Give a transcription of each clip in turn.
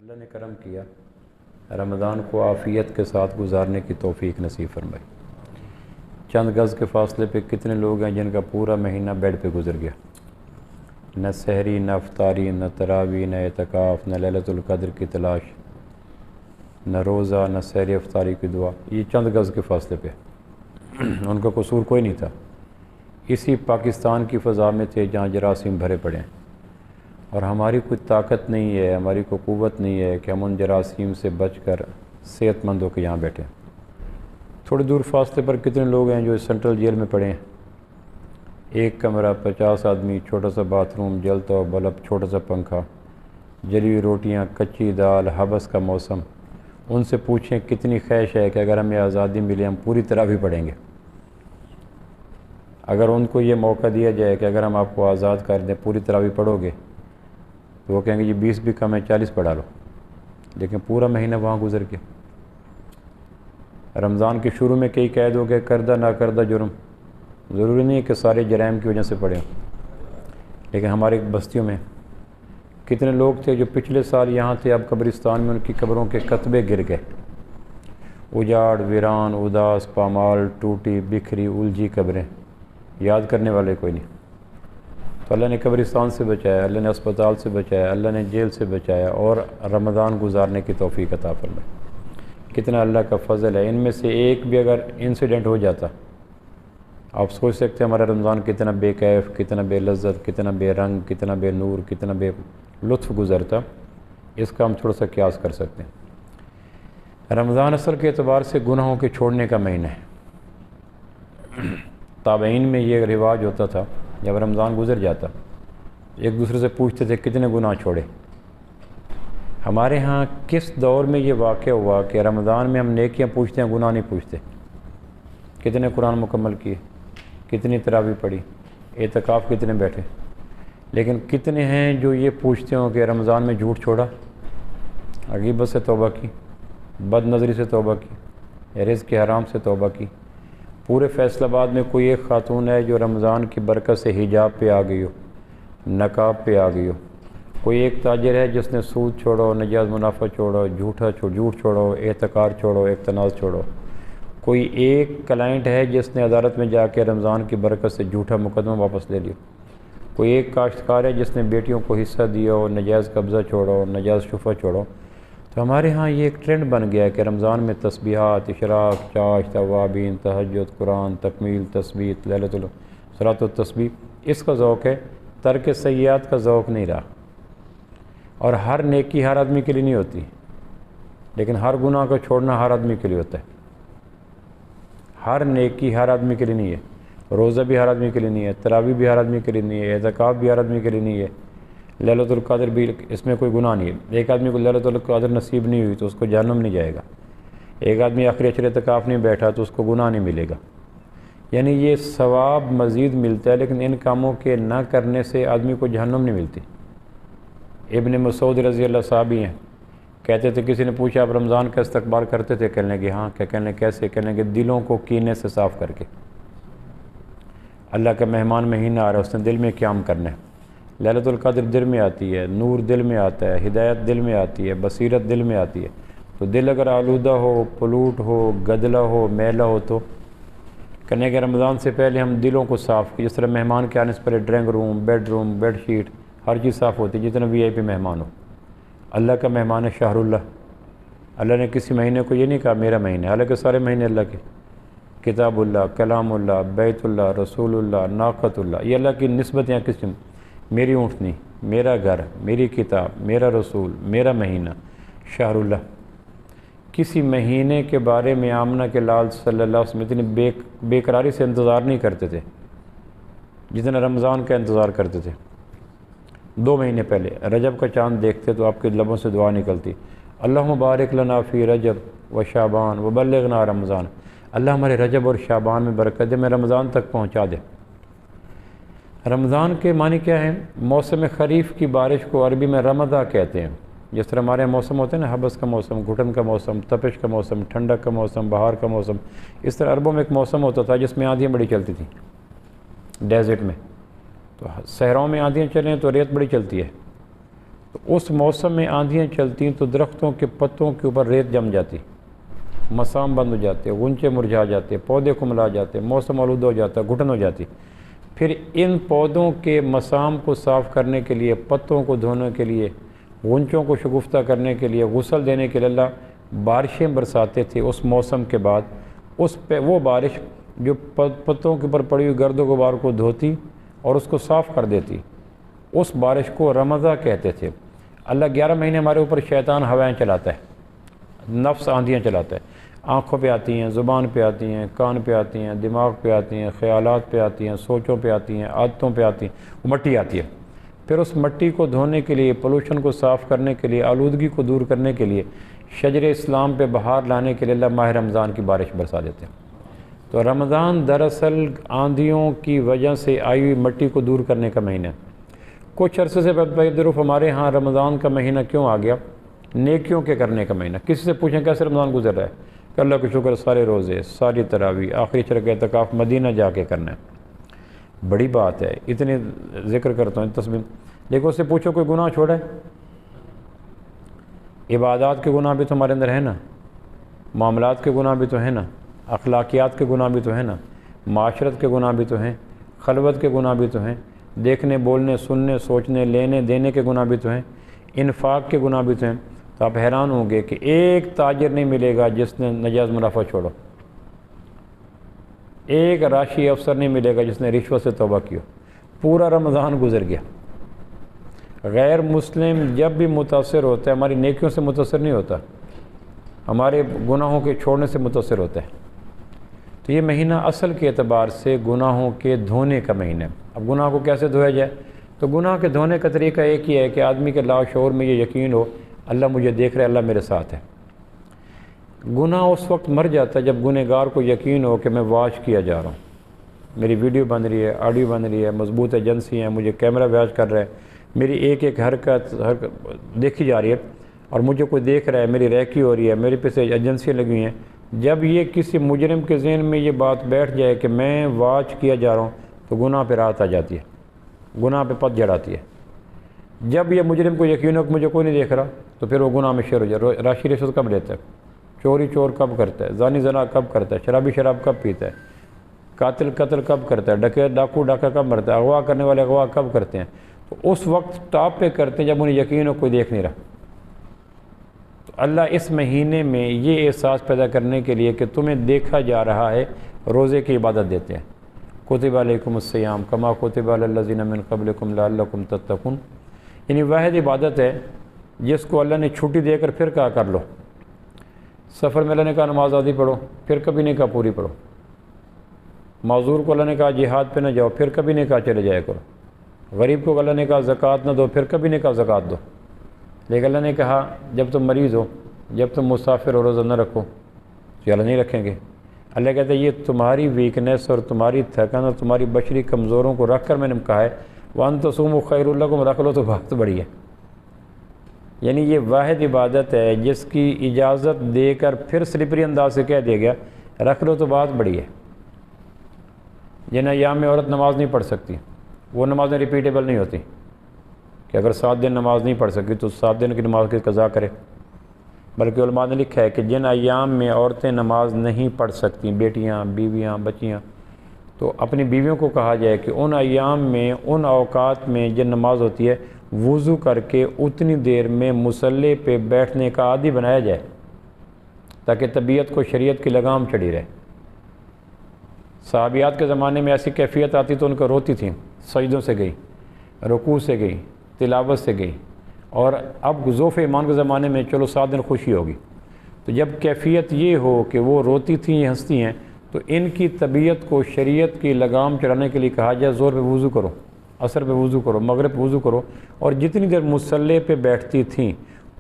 اللہ نے کرم کیا، رمضان کو عافیت کے ساتھ گزارنے کی توفیق نصیب فرمائی۔ چند گز کے فاصلے پہ کتنے لوگ ہیں جن کا پورا مہینہ بیڈ پہ گزر گیا، نہ سحری، نہ افطاری، نہ تراویح، نہ اعتکاف، نہ لیلۃ القدر کی تلاش، نہ روزہ، نہ سحری افطاری کی دعا۔ یہ چند گز کے فاصلے پہ ان کا قصور کوئی نہیں تھا، اسی پاکستان کی فضا میں تھے جہاں جراثیم بھرے پڑے ہیں، اور ہماری کوئی طاقت نہیں ہے، ہماری کوئی قوت نہیں ہے کہ ہم ان جراثیم سے بچ کر صحت مند ہو کے یہاں بیٹھیں۔ تھوڑی دور فاصلے پر کتنے لوگ ہیں جو سینٹرل جیل میں پڑے ہیں، ایک کمرہ، 50 آدمی، چھوٹا سا باتھ روم، جلتا ہوا بلب، چھوٹا سا پنکھا، جلی ہوئی روٹیاں، کچی دال، حبس کا موسم۔ ان سے پوچھیں کتنی خواہش ہے کہ اگر ہمیں آزادی ملے ہم پوری طرح بھی پڑھیں گے۔ اگر ان کو یہ موقع دیا جائے کہ اگر ہم آپ کو آزاد کر دیں پوری طرح بھی پڑھو گے، تو وہ کہیں گے یہ 20 بھی کم ہے، 40 پڑھا لو، لیکن پورا مہینہ وہاں گزر گیا۔ رمضان کے شروع میں کئی قید ہو گئے، کردہ نہ کردہ جرم، ضروری نہیں ہے کہ سارے جرائم کی وجہ سے پڑھیں، لیکن ہمارے بستیوں میں کتنے لوگ تھے جو پچھلے سال یہاں تھے، اب قبرستان میں ان کی قبروں کے کتبے گر گئے، اجاڑ، ویران، اداس، پامال، ٹوٹی بکھری الجھی قبریں، یاد کرنے والے کوئی نہیں۔ تو اللہ نے قبرستان سے بچایا، اللہ نے اسپتال سے بچایا، اللہ نے جیل سے بچایا، اور رمضان گزارنے کی توفیق عطا فرمائی۔ کتنا اللہ کا فضل ہے۔ ان میں سے ایک بھی اگر انسیڈنٹ ہو جاتا، آپ سوچ سکتے ہیں ہمارا رمضان کتنا بے کیف، کتنا بے لذت، کتنا بے رنگ، کتنا بے نور، کتنا بے لطف گزرتا، اس کا ہم تھوڑا سا قیاس کر سکتے ہیں۔ رمضان اصل کے اعتبار سے گناہوں کے چھوڑنے کا مہینہ ہے۔ تابعین میں یہ رواج ہوتا تھا، جب رمضان گزر جاتا ایک دوسرے سے پوچھتے تھے کتنے گناہ چھوڑے۔ ہمارے ہاں کس دور میں یہ واقع ہوا کہ رمضان میں ہم نیکیاں پوچھتے ہیں، گناہ نہیں پوچھتے؟ کتنے قرآن مکمل کیے، کتنی تراویح پڑھی، اعتکاف کتنے بیٹھے، لیکن کتنے ہیں جو یہ پوچھتے ہوں کہ رمضان میں جھوٹ چھوڑا، غیبت سے توبہ کی، بد نظری سے توبہ کی، رزق کے حرام سے توبہ کی۔ پورے فیصل آباد میں کوئی ایک خاتون ہے جو رمضان کی برکت سے حجاب پہ آ گئی ہو، نقاب پہ آ گئی ہو؟ کوئی ایک تاجر ہے جس نے سود چھوڑو، نجائز منافع چھوڑو، جھوٹ چھوڑو، احتکار چھوڑو، اقتناز چھوڑو؟ کوئی ایک کلائنٹ ہے جس نے عدالت میں جا کے رمضان کی برکت سے جھوٹا مقدمہ واپس لے لیا؟ کوئی ایک کاشتکار ہے جس نے بیٹیوں کو حصہ دیا ہو، نجائز قبضہ چھوڑو، نجائز شفع چھوڑو؟ تو ہمارے ہاں یہ ایک ٹرینڈ بن گیا ہے کہ رمضان میں تسبیحات، اشراق، چاش، توابین، تہجد، قرآن، تکمیل، تثبیت، لیلۃ صلاۃ التسبیح، اس کا ذوق ہے، ترک سیئات کا ذوق نہیں رہا۔ اور ہر نیکی ہر آدمی کے لیے نہیں ہوتی، لیکن ہر گناہ کو چھوڑنا ہر آدمی کے لیے ہوتا ہے۔ ہر نیکی ہر آدمی کے لیے نہیں ہے، روزہ بھی ہر آدمی کے لیے نہیں ہے، تراویح بھی ہر آدمی کے لیے نہیں ہے، اعتکاف بھی ہر آدمی کے لیے نہیں ہے، لیلۃ القدر بھی، اس میں کوئی گناہ نہیں ہے۔ ایک آدمی کو لیلۃ القدر نصیب نہیں ہوئی تو اس کو جہنم نہیں جائے گا، ایک آدمی آخری عشر اعتکاف نہیں بیٹھا تو اس کو گناہ نہیں ملے گا۔ یعنی یہ ثواب مزید ملتا ہے، لیکن ان کاموں کے نہ کرنے سے آدمی کو جہنم نہیں ملتی۔ ابن مسعود رضی اللہ صحابی ہیں، کہتے تھے کسی نے پوچھا آپ رمضان کا استقبال کرتے تھے؟ کہنے لگے ہاں۔ کہنے لگے کیسے؟ کہنے لگے دلوں کو کینے سے صاف کر کے۔ اللہ کا مہمان مہینہ آ رہا ہے، اس نے دل میں قیام کرنا ہے۔ لیلۃ القدر دل میں آتی ہے، نور دل میں آتا ہے، ہدایت دل میں آتی ہے، بصیرت دل میں آتی ہے۔ تو دل اگر آلودہ ہو، پلوٹ ہو، گدلا ہو، میلا ہو، تو کہنے کہ رمضان سے پہلے ہم دلوں کو صاف کی، جس طرح مہمان کے آنے سے پہلے ڈرائنگ روم، بیڈ شیٹ، ہر چیز صاف ہوتی ہے، جتنا وی آئی پی مہمان ہو۔ اللہ کا مہمان ہے شہر اللہ۔ اللہ نے کسی مہینے کو یہ نہیں کہا میرا مہینہ، حالانکہ سارے مہینے اللہ کے، کتاب اللہ، کلام اللہ، بیت اللہ، رسول اللہ، ناقۃ اللہ، یہ اللہ کی نسبتیں قسم، میری اونٹنی، میرا گھر، میری کتاب، میرا رسول، میرا مہینہ، شہر اللہ۔ کسی مہینے کے بارے میں آمنہ کے لال صلی اللہ علیہ وسلم اتنی بے قراری سے انتظار نہیں کرتے تھے جتنا رمضان کا انتظار کرتے تھے۔ 2 مہینے پہلے رجب کا چاند دیکھتے تو آپ کے لبوں سے دعا نکلتی، اللہم بارک لنا فی رجب و شعبان و بلغنا رمضان، اللہ ہمارے رجب اور شعبان میں برکت دے، میں رمضان تک پہنچا دے۔ رمضان کے معنی کیا ہے؟ موسم خریف کی بارش کو عربی میں رمضہ کہتے ہیں۔ جس طرح ہمارے موسم ہوتے ہیں نا، حبس کا موسم، گھٹن کا موسم، تپش کا موسم، ٹھنڈک کا موسم، بہار کا موسم، اس طرح عربوں میں ایک موسم ہوتا تھا جس میں آندھیاں بڑی چلتی تھیں ڈیزرٹ میں۔ تو صحراؤں میں آندھیاں چلیں تو ریت بڑی چلتی ہے، تو اس موسم میں آندھیاں چلتی تو درختوں کے پتوں کے اوپر ریت جم جاتی، مسام بند ہو جاتے، غنچے مرجھا جاتے، پودے کملا جاتے، موسم آلودہ ہو جاتا، گھٹن ہو جاتی۔ پھر ان پودوں کے مسام کو صاف کرنے کے لیے، پتوں کو دھونے کے لیے، غنچوں کو شگفتہ کرنے کے لیے، غسل دینے کے لیے اللہ بارشیں برساتے تھے اس موسم کے بعد۔ اس پہ وہ بارش جو پتوں کے اوپر پڑی ہوئی گرد و غبار کو دھوتی اور اس کو صاف کر دیتی، اس بارش کو رمضاں کہتے تھے۔ اللہ 11 مہینے ہمارے اوپر شیطان ہوائیں چلاتا ہے، نفس آندھیاں چلاتا ہے، آنکھوں پہ آتی ہیں، زبان پہ آتی ہیں، کان پہ آتی ہیں، دماغ پہ آتی ہیں، خیالات پہ آتی ہیں، سوچوں پہ آتی ہیں، عادتوں پہ آتی ہیں، وہ مٹی آتی ہے۔ پھر اس مٹی کو دھونے کے لیے، پولوشن کو صاف کرنے کے لیے، آلودگی کو دور کرنے کے لیے، شجر اسلام پہ بہار لانے کے لیے اللہ ماہ رمضان کی بارش برسا دیتے ہیں۔ تو رمضان دراصل آندھیوں کی وجہ سے آئی ہوئی مٹی کو دور کرنے کا مہینہ ہے۔ کچھ عرصے سے بدرف ہمارے ہاں رمضان کا مہینہ کیوں آ گیا؟ نیکیوں کے کرنے کا مہینہ۔ کسی سے پوچھیں کیسے رمضان گزر رہا ہے کہ اللہ کا شکر، سارے روزے، ساری تراویح، آخری چرک اعتکاف مدینہ جا کے کرنا ہے۔ بڑی بات ہے، اتنے ذکر کرتا ہوں تسبیح، لیکن اس سے پوچھو کوئی گناہ چھوڑا ہے؟ عبادات کے گناہ بھی تو ہمارے اندر ہیں نا، معاملات کے گناہ بھی تو ہیں نا، اخلاقیات کے گناہ بھی تو ہیں نا، معاشرت کے گناہ بھی تو ہیں، خلوت کے گناہ بھی تو ہیں، دیکھنے، بولنے، سننے، سوچنے، لینے دینے کے گناہ بھی تو ہیں، انفاق کے گناہ بھی تو ہیں۔ تو آپ حیران ہوں گے کہ ایک تاجر نہیں ملے گا جس نے ناجائز منافع چھوڑو، ایک راشی افسر نہیں ملے گا جس نے رشوت سے توبہ کیو۔ پورا رمضان گزر گیا۔ غیر مسلم جب بھی متاثر ہوتا ہے ہماری نیکیوں سے متاثر نہیں ہوتا، ہمارے گناہوں کے چھوڑنے سے متاثر ہوتا ہے۔ تو یہ مہینہ اصل کے اعتبار سے گناہوں کے دھونے کا مہینہ ہے۔ اب گناہ کو کیسے دھویا جائے؟ تو گناہ کے دھونے کا طریقہ ایک ہی ہے کہ آدمی کے لاشعور میں یہ یقین ہو اللہ مجھے دیکھ رہا ہے، اللہ میرے ساتھ ہے۔ گناہ اس وقت مر جاتا ہے جب گنہگار کو یقین ہو کہ میں واچ کیا جا رہا ہوں، میری ویڈیو بن رہی ہے، آڈیو بن رہی ہے، مضبوط ایجنسی ہیں، مجھے کیمرہ واچ کر رہا ہے، میری ایک ایک حرکت دیکھی جا رہی ہے اور مجھے کوئی دیکھ رہا ہے، میری ریکی ہو رہی ہے، میرے پیچھے ایجنسیاں لگی ہوئی ہیں۔ جب یہ کسی مجرم کے ذہن میں یہ بات بیٹھ جائے کہ میں واچ کیا جا رہا ہوں تو گناہ پہ رات آ جاتی ہے، گناہ پہ پت جڑ آتی ہے۔ جب یہ مجرم کو یقین ہو کہ مجھے کوئی نہیں دیکھ رہا تو پھر وہ گناہ میں شیر ہو جائے۔ راشی رشوت کب لیتا ہے؟ چوری چور کب کرتا ہے؟ زانی زنا کب کرتا ہے؟ شرابی شراب کب پیتا ہے؟ قاتل قتل کب کرتا ہے؟ ڈکیت ڈاکو ڈاکہ کب مرتا ہے؟ اغوا کرنے والے اغوا کب کرتے ہیں؟ تو اس وقت ٹاپ پہ کرتے ہیں جب انہیں یقین ہو کوئی دیکھ نہیں رہا۔ تو اللہ اس مہینے میں یہ احساس پیدا کرنے کے لیے کہ تمہیں دیکھا جا رہا ہے، روزے کی عبادت دیتے ہیں۔ کتب علیکم الصیام کما کتب علی الذین من قبلکم لعلکم تتقون، یعنی واحد عبادت ہے جس کو اللہ نے چھٹی دے کر پھر کہا کر لو۔ سفر میں اللہ نے کہا نماز آدھی پڑھو، پھر کبھی نہیں کہا پوری پڑھو۔ معذور کو اللہ نے کہا جہاد پہ نہ جاؤ، پھر کبھی نہیں کہا چلے جایا کرو۔ غریب کو اللہ نے کہا زکوٰۃ نہ دو، پھر کبھی نہیں کہا زکوٰۃ دو۔ لیکن اللہ نے کہا جب تم مریض ہو، جب تم مسافر ہو، روزہ نہ رکھو، تو اللہ نہیں رکھیں گے۔ اللہ کہتا ہے یہ تمہاری ویکنیس اور تمہاری تھکن اور تمہاری بشری کمزوروں کو رکھ کر میں نے کہا ہے وَأَن تَصُومُوا خَيْرٌ لَكُمْ، رکھ لو تو بات بڑی ہے۔ یعنی یہ واحد عبادت ہے جس کی اجازت دے کر پھر سلپری انداز سے کہہ دیا گیا رکھ لو تو بات بڑی ہے۔ جن ایام میں عورت نماز نہیں پڑھ سکتی، وہ نمازیں ریپیٹیبل نہیں ہوتی کہ اگر 7 دن نماز نہیں پڑھ سکی تو 7 دن کی نماز کی قضا کرے، بلکہ علماء نے لکھا ہے کہ جن ایام میں عورتیں نماز نہیں پڑھ سکتی، بیٹیاں، بیویاں، بچیاں، تو اپنی بیویوں کو کہا جائے کہ ان ایام میں، ان اوقات میں جن نماز ہوتی ہے وضو کر کے اتنی دیر میں مصلی پہ بیٹھنے کا عادی بنایا جائے تاکہ طبیعت کو شریعت کی لگام چڑھی رہے۔ صحابیات کے زمانے میں ایسی کیفیت آتی تو ان کو روتی تھیں، سجدوں سے گئی، رکوع سے گئی، تلاوت سے گئی، اور اب ضعف ایمان کے زمانے میں چلو 7 دن خوشی ہوگی۔ تو جب کیفیت یہ ہو کہ وہ روتی تھیں یہ ہنستی ہیں تو ان کی طبیعت کو شریعت کی لگام چڑھانے کے لیے کہا جائے زور پہ وضو کرو، عصر پہ وضو کرو، مغرب پہ وضو کرو، اور جتنی دیر مصلی پہ بیٹھتی تھیں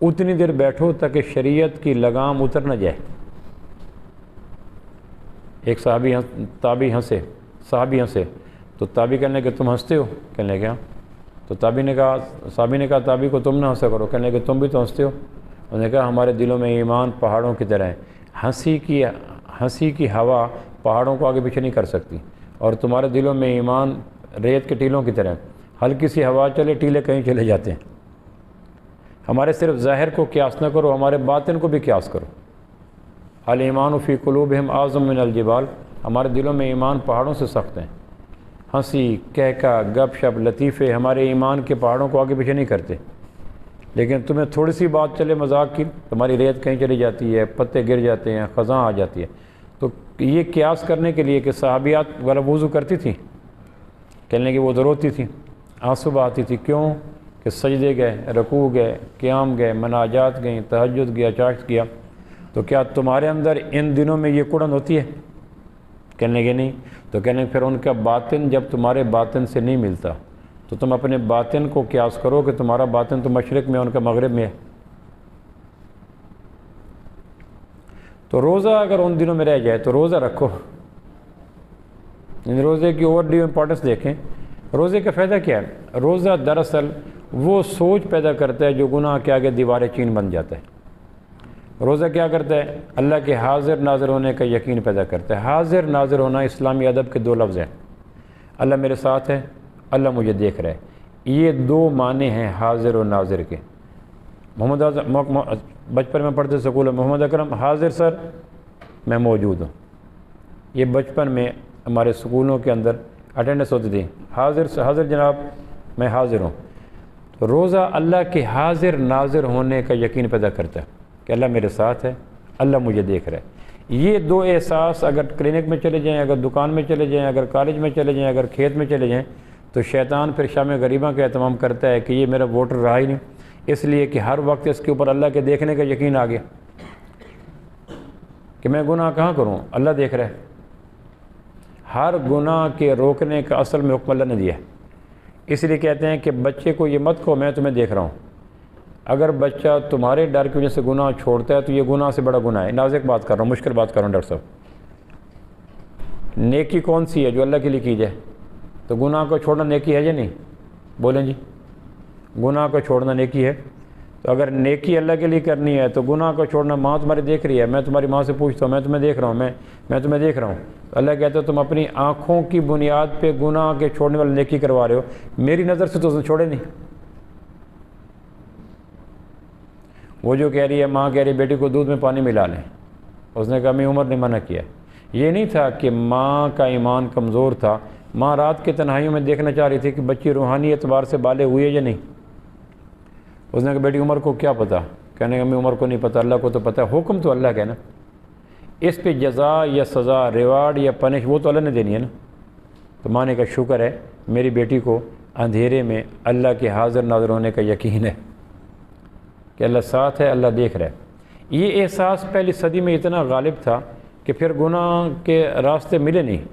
اتنی دیر بیٹھو تاکہ شریعت کی لگام اتر نہ جائے۔ ایک صحابی ہنسے تو تابعی کہنے کہ تم ہنستے ہو؟ کہنے کہ ہاں۔ تو صحابی نے کہا تابعی کو تم نہ ہنسا کرو، کہنے کہ تم بھی تو ہنستے ہو۔ انہوں نے کہا ہمارے دلوں میں ایمان پہاڑوں کی طرح ہے، ہنسی کی ہوا پہاڑوں کو آگے پیچھے نہیں کر سکتی، اور تمہارے دلوں میں ایمان ریت کے ٹیلوں کی طرح ہے، ہلکی سی ہوا چلے ٹیلے کہیں چلے جاتے ہیں۔ ہمارے صرف ظاہر کو قیاس نہ کرو، ہمارے باطن کو بھی قیاس کرو۔ الایمان فی قلوبہم اعظم من الجبال، ہمارے دلوں میں ایمان پہاڑوں سے سخت ہیں۔ ہنسی، کہکا، گپ شپ، لطیفے ہمارے ایمان کے پہاڑوں کو آگے پیچھے نہیں کرتے۔ لیکن تمہیں تھوڑی سی بات چلے مذاق کی، تمہاری ریت کہیں چلی جاتی ہے، پتے گر جاتے ہیں، خزاں آ جاتی ہے۔ تو یہ قیاس کرنے کے لیے کہ صحابیات والا وضو کرتی تھیں، کہنے کہ وہ روتی تھیں، آنسو بہاتی تھی، کیوں؟ کہ سجدے گئے، رکوع گئے، قیام گئے، مناجات گئیں، تہجد گیا، چاشت کیا۔ تو کیا تمہارے اندر ان دنوں میں یہ کڑن ہوتی ہے؟ کہنے کہ نہیں۔ تو کہنے پھر ان کا باطن جب تمہارے باطن سے نہیں ملتا تو تم اپنے باطن کو قیاس کرو کہ تمہارا باطن تو مشرق میں، ان کا مغرب میں ہے۔ تو روزہ اگر ان دنوں میں رہ جائے تو روزہ رکھو۔ ان روزے کی اوور ڈیو امپورٹنس دیکھیں۔ روزے کا فائدہ کیا ہے؟ روزہ دراصل وہ سوچ پیدا کرتا ہے جو گناہ کے آگے دیوار چین بن جاتا ہے۔ روزہ کیا کرتا ہے؟ اللہ کے حاضر ناظر ہونے کا یقین پیدا کرتا ہے۔ حاضر ناظر ہونا اسلامی ادب کے دو لفظ ہیں، اللہ میرے ساتھ ہے، اللہ مجھے دیکھ رہا ہے۔ یہ دو معنی ہیں حاضر و ناظر کے۔ بچپن میں پڑھتے اسکول میں محمد اکرم حاضر سر، میں موجود ہوں۔ یہ بچپن میں ہمارے اسکولوں کے اندر اٹینڈنس ہوتی تھی، حاضر جناب، میں حاضر ہوں۔ تو روزہ اللہ کے حاضر ناظر ہونے کا یقین پیدا کرتا ہے کہ اللہ میرے ساتھ ہے، اللہ مجھے دیکھ رہا ہے۔ یہ دو احساس اگر کلینک میں چلے جائیں، اگر دکان میں چلے جائیں، اگر کالج میں چلے جائیں، اگر کھیت میں چلے جائیں، تو شیطان پھر شام غریباں کا اہتمام کرتا ہے کہ یہ میرا ووٹر رہا ہی نہیں، اس لیے کہ ہر وقت اس کے اوپر اللہ کے دیکھنے کا یقین آ گیا کہ میں گناہ کہاں کروں، اللہ دیکھ رہا ہے۔ ہر گناہ کے روکنے کا اصل میں حکم اللہ نے دیا ہے۔ اس لیے کہتے ہیں کہ بچے کو یہ مت کہو میں تمہیں دیکھ رہا ہوں۔ اگر بچہ تمہارے ڈر کی وجہ سے گناہ چھوڑتا ہے تو یہ گناہ سے بڑا گناہ ہے۔ نازک بات کر رہا ہوں، مشکل بات کر رہا ہوں ڈاکٹر صاحب۔ نیکی کون سی ہے جو اللہ کے لیے کی جائے؟ تو گناہ کو چھوڑنا نیکی ہے یا نہیں؟ بولیں جی، گناہ کو چھوڑنا نیکی ہے۔ تو اگر نیکی اللہ کے لیے کرنی ہے تو گناہ کو چھوڑنا، ماں تمہاری دیکھ رہی ہے، میں تمہاری ماں سے پوچھتا ہوں، میں تمہیں دیکھ رہا ہوں، میں تمہیں دیکھ رہا ہوں۔ تو اللہ کہتا ہے تم اپنی آنکھوں کی بنیاد پہ گناہ کے چھوڑنے والی نیکی کروا رہے ہو، میری نظر سے تو اس نے چھوڑے نہیں۔ وہ جو کہہ رہی ہے، ماں کہہ رہی ہے بیٹی کو دودھ میں پانی ملا لیں، اس نے کہا میں عمر نے منع کیا۔ یہ نہیں تھا کہ ماں کا ایمان کمزور تھا، ماں رات کے تنہائیوں میں دیکھنا چاہ رہی تھی کہ بچی روحانی اعتبار سے بالغ ہوئی ہے یا نہیں۔ اس نے کہا بیٹی عمر کو کیا پتہ؟ کہنے کا میں عمر کو نہیں پتہ، اللہ کو تو پتہ ہے، حکم تو اللہ کا ہے نا، اس پہ جزا یا سزا، ریوارڈ یا پنش وہ تو اللہ نے دینی ہے نا۔ تو ماں نے کہا شکر ہے میری بیٹی کو اندھیرے میں اللہ کے حاضر ناظر ہونے کا یقین ہے کہ اللہ ساتھ ہے، اللہ دیکھ رہا ہے۔ یہ احساس پہلی صدی میں اتنا غالب تھا کہ پھر گناہ کے راستے ملے نہیں۔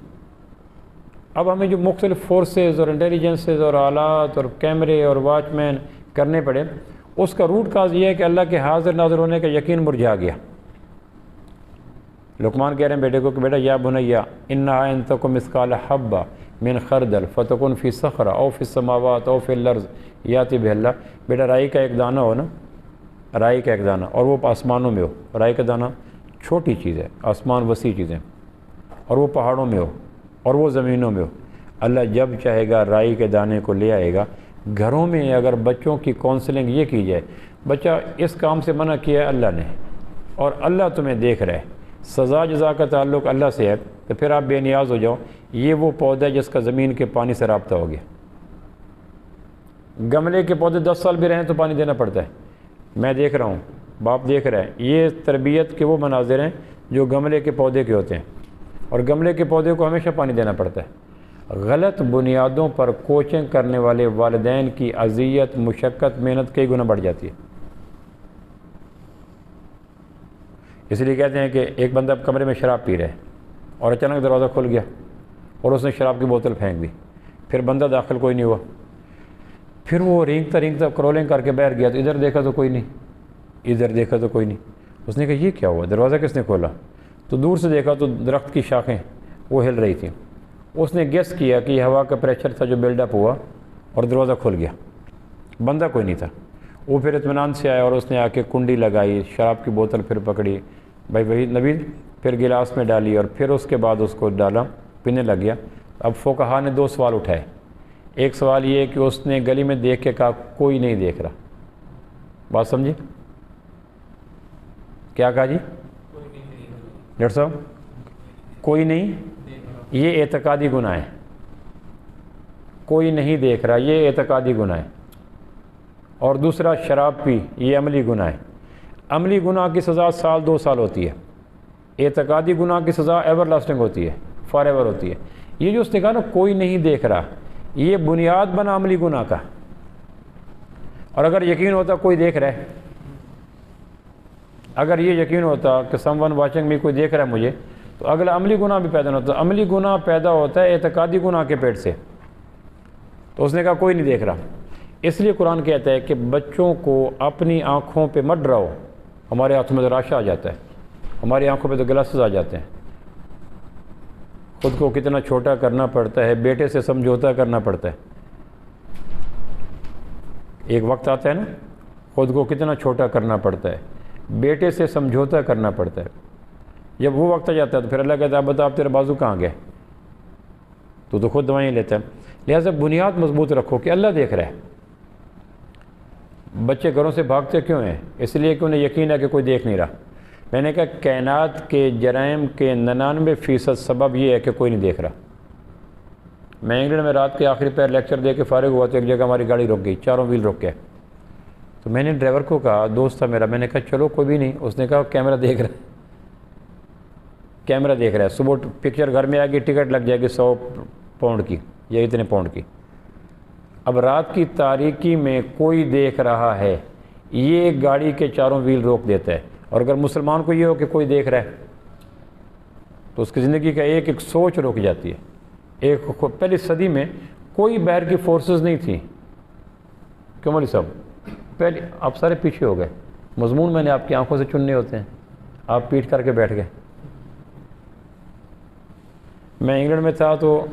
اب ہمیں جو مختلف فورسز اور انٹیلیجنسز اور آلات اور کیمرے اور واچ مین کرنے پڑے، اس کا روٹ کاز یہ ہے کہ اللہ کے حاضر ناظر ہونے کا یقین مرجھا گیا۔ لقمان کہہ رہے ہیں بیٹے کو کہ بیٹا یا بنیا انہا ان تک مثقال حبہ من خردل فتکن فی صخرہ او فی السماوات او فی الارض یاتی بہ اللہ۔ بیٹا رائی کا ایک دانہ ہو نا، رائی کا ایک دانہ، اور وہ آسمانوں میں ہو۔ رائی کا دانہ چھوٹی چیز ہے، آسمان وسیع چیزیں، اور وہ پہاڑوں میں ہو اور وہ زمینوں میں ہو۔ اللہ جب چاہے گا رائی کے دانے کو لے آئے گا۔ گھروں میں اگر بچوں کی کونسلنگ یہ کی جائے، بچہ اس کام سے منع کیا ہے اللہ نے اور اللہ تمہیں دیکھ رہا ہے، سزا جزا کا تعلق اللہ سے ہے، تو پھر آپ بے نیاز ہو جاؤ۔ یہ وہ پودا ہے جس کا زمین کے پانی سے رابطہ ہو گیا۔ گملے کے پودے 10 سال بھی رہیں تو پانی دینا پڑتا ہے، میں دیکھ رہا ہوں، باپ دیکھ رہا ہے۔ یہ تربیت کے وہ مناظر ہیں جو گملے کے پودے کے ہوتے ہیں، اور گملے کے پودے کو ہمیشہ پانی دینا پڑتا ہے۔ غلط بنیادوں پر کوچنگ کرنے والے والدین کی اذیت، مشقت، محنت کئی گنا بڑھ جاتی ہے۔ اس لیے کہتے ہیں کہ ایک بندہ کمرے میں شراب پی رہا ہے اور اچانک دروازہ کھل گیا اور اس نے شراب کی بوتل پھینک دی، پھر بندہ داخل کوئی نہیں ہوا، پھر وہ رینگتا کرولنگ کر کے باہر گیا تو ادھر دیکھا تو کوئی نہیں، ادھر دیکھا تو کوئی نہیں۔ اس نے کہا یہ کیا ہوا، دروازہ کس نے کھولا؟ تو دور سے دیکھا تو درخت کی شاخیں وہ ہل رہی تھیں۔ اس نے گیس کیا کہ یہ ہوا کا پریشر تھا جو بلڈ اپ ہوا اور دروازہ کھل گیا، بندہ کوئی نہیں تھا۔ وہ پھر اطمینان سے آیا اور اس نے آ کے کنڈی لگائی، شراب کی بوتل پھر پکڑی، بھائی وہی نبیل، پھر گلاس میں ڈالی اور پھر اس کے بعد اس کو ڈالا، پینے لگ گیا۔ اب فقہا نے 2 سوال اٹھائے۔ ایک سوال یہ ہے کہ اس نے گلی میں دیکھ کے کہا کوئی نہیں دیکھ رہا، بات سمجھی؟ کیا کہا جی ڈاکٹر صاحب؟ کوئی نہیں، یہ اعتقادی گناہ ہے. کوئی نہیں دیکھ رہا، یہ اعتقادی گناہ ہے. اور دوسرا شراب پی، یہ عملی گناہ ہے. عملی گناہ کی سزا سال 2 سال ہوتی ہے، اعتقادی گناہ کی سزا ایور لاسٹنگ ہوتی ہے، فار ایور ہوتی ہے. یہ جو اس نے کہا نا کوئی نہیں دیکھ رہا، یہ بنیاد بنا عملی گناہ کا. اور اگر یقین ہوتا کوئی دیکھ رہا ہے، اگر یہ یقین ہوتا کہ سم ون واچنگ میں کوئی دیکھ رہا ہے مجھے، تو اگلا عملی گناہ بھی پیدا نہیں ہوتا. عملی گناہ پیدا ہوتا ہے اعتقادی گناہ کے پیٹ سے. تو اس نے کہا کوئی نہیں دیکھ رہا. اس لیے قرآن کہتا ہے کہ بچوں کو اپنی آنکھوں پہ مت ڈراؤ. ہمارے ہاتھوں میں تو راشا آ جاتا ہے، ہماری آنکھوں پہ تو گلاسز آ جاتے ہیں. خود کو کتنا چھوٹا کرنا پڑتا ہے، بیٹے سے سمجھوتا کرنا پڑتا ہے. ایک وقت آتا ہے نا، خود کو کتنا چھوٹا کرنا پڑتا ہے، بیٹے سے سمجھوتا کرنا پڑتا ہے. جب وہ وقت آ جاتا ہے تو پھر اللہ کہتا ہے بتا آپ تیرے بازو کہاں گئے، تو خود دوائیں لیتا ہے. لہٰذا بنیاد مضبوط رکھو کہ اللہ دیکھ رہا ہے. بچے گھروں سے بھاگتے کیوں ہیں؟ اس لیے کہ انہیں یقین ہے کہ کوئی دیکھ نہیں رہا. میں نے کہا کائنات کے جرائم کے 99% سبب یہ ہے کہ کوئی نہیں دیکھ رہا. میں انگلینڈ میں رات کے آخری پیر لیکچر دے کے فارغ ہوا تو ایک جگہ ہماری گاڑی رک گئی، چاروں ویل رک گئے. تو میں نے ڈرائیور کو کہا، دوست تھا میرا، میں نے کہا چلو کوئی بھی نہیں. اس نے کہا کیمرہ دیکھ رہا ہے، کیمرہ دیکھ رہا ہے. صبح پکچر گھر میں آئے گی، ٹکٹ لگ جائے گی 100 پاؤنڈ کی یا اتنے پاؤنڈ کی. اب رات کی تاریکی میں کوئی دیکھ رہا ہے، یہ گاڑی کے چاروں ویل روک دیتا ہے. اور اگر مسلمان کو یہ ہو کہ کوئی دیکھ رہا ہے تو اس کی زندگی کا ایک ایک سوچ رک جاتی ہے. پہلی صدی میں کوئی باہر کی فورسز نہیں تھیں. کیوں مولوی صاحب؟ پہلے آپ سارے پیچھے ہو گئے. مضمون میں نے آپ کی آنکھوں سے چننے ہوتے ہیں، آپ پیٹ کر کے بیٹھ گئے. میں انگلینڈ میں تھا تو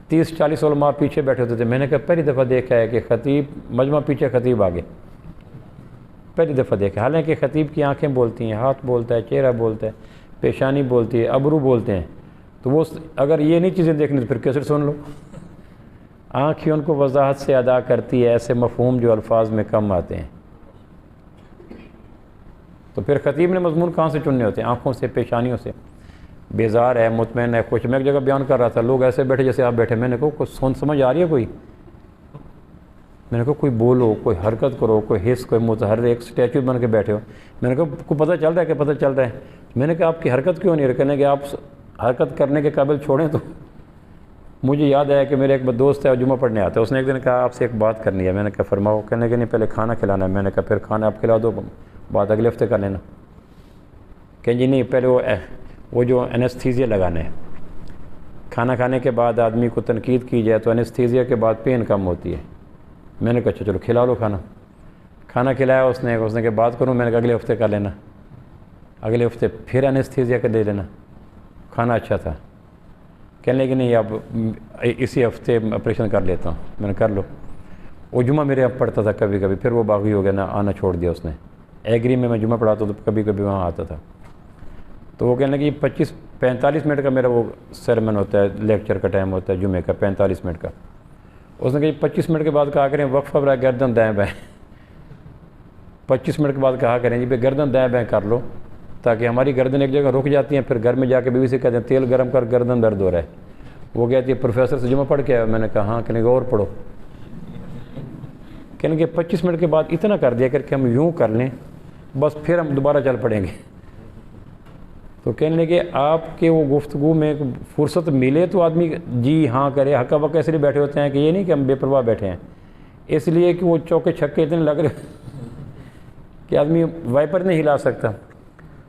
30-40 علماء پیچھے بیٹھے ہوتے تھے. میں نے کہا پہلی دفعہ دیکھا ہے کہ خطیب مجمع پیچھے، خطیب آگے. پہلی دفعہ دیکھا. حالانکہ خطیب کی آنکھیں بولتی ہیں، ہاتھ بولتا ہے، چہرہ بولتا ہے، پیشانی بولتی ہے، ابرو بولتے ہیں. تو وہ اگر یہ نہیں چیزیں دیکھنی تو پھر کیسے سن لو. آنکھ ہی ان کو وضاحت سے ادا کرتی ہے ایسے مفہوم جو الفاظ میں کم آتے ہیں. تو پھر خطیب نے مضمون کہاں سے چننے ہوتے ہیں؟ آنکھوں سے، پیشانیوں سے. بیزار ہے، مطمئن ہے، خوش. میں ایک جگہ بیان کر رہا تھا، لوگ ایسے بیٹھے جیسے آپ بیٹھے. میں نے کہا کوئی سمجھ آ رہی ہے کوئی؟ میں نے کہا کوئی بولو، کوئی حرکت کرو، کوئی حص، کوئی متحرک. ایک اسٹیچو بن کے بیٹھے ہو. میں نے کہا کو پتہ چل رہا ہے کہ پتہ چل رہا ہے. میں نے کہا آپ کی حرکت کیوں نہیں رکھنے کہ آپ حرکت کرنے کے قابل چھوڑیں. تو مجھے یاد آیا کہ میرے ایک دوست ہے جمعہ پڑھنے آتا ہے. اس نے ایک دن کہا آپ سے ایک بات کرنی ہے. میں نے کہا فرماؤ. کہنے کہ نہیں پہلے کھانا کھلانا ہے. میں نے کہا پھر کھانا آپ کھلا دو، بات اگلے ہفتے کر لینا. کہ جی نہیں، پہلے وہ جو انیستھیزیا لگانا ہے. کھانا کھانے کے بعد آدمی کو تنقید کی جائے تو انیستھیزیا کے بعد پین کم ہوتی ہے. میں نے کہا اچھا چلو کھلا لو کھانا. کھانا کھلایا اس نے کہ بات کروں. میں نے کہا اگلے ہفتے کر لینا. اگلے ہفتے پھر انیستھیزیا کا دے لینا. کھانا اچھا تھا. کہنے لگے نہیں اب اسی ہفتے آپریشن کر لیتا ہوں. میں نے کر لو. وہ جمعہ میرے اب پڑھتا تھا کبھی کبھی، پھر وہ باغی ہو گیا نا، آنا چھوڑ دیا اس نے. ایگری میں جمعہ پڑھاتا تو کبھی کبھی وہاں آتا تھا. تو وہ کہنے لگے 45 منٹ کا میرا وہ سرمن ہوتا ہے، لیکچر کا ٹائم ہوتا ہے جمعے کا 45 منٹ کا. اس نے کہا 25 منٹ کے بعد کہا کریں وقفہ برائے گردن دائیں بائیں. 25 منٹ کے بعد کہا کریں جی گردن دائیں بائیں کر لو، تاکہ ہماری گردن ایک جگہ رک جاتی ہیں. پھر گھر میں جا کے بیوی سے کہتے ہیں تیل گرم کر، گردن درد ہو رہا ہے. وہ کہتی ہے پروفیسر سے جمعہ پڑھ کے آیا. میں نے کہا ہاں. کہنے کہ اور پڑھو. کہنے کہ 25 منٹ کے بعد اتنا کر دیا کہ ہم یوں کر لیں بس، پھر ہم دوبارہ چل پڑیں گے. تو کہنے لگے آپ کے وہ گفتگو میں فرصت ملے تو آدمی جی ہاں کرے. ہکا بکا اس لیے بیٹھے ہوتے ہیں کہ یہ نہیں کہ ہم بے پرواہ بیٹھے ہیں، اس لیے کہ وہ چوکے چھکے اتنے لگ رہے کہ آدمی وائپر نہیں ہلا سکتا.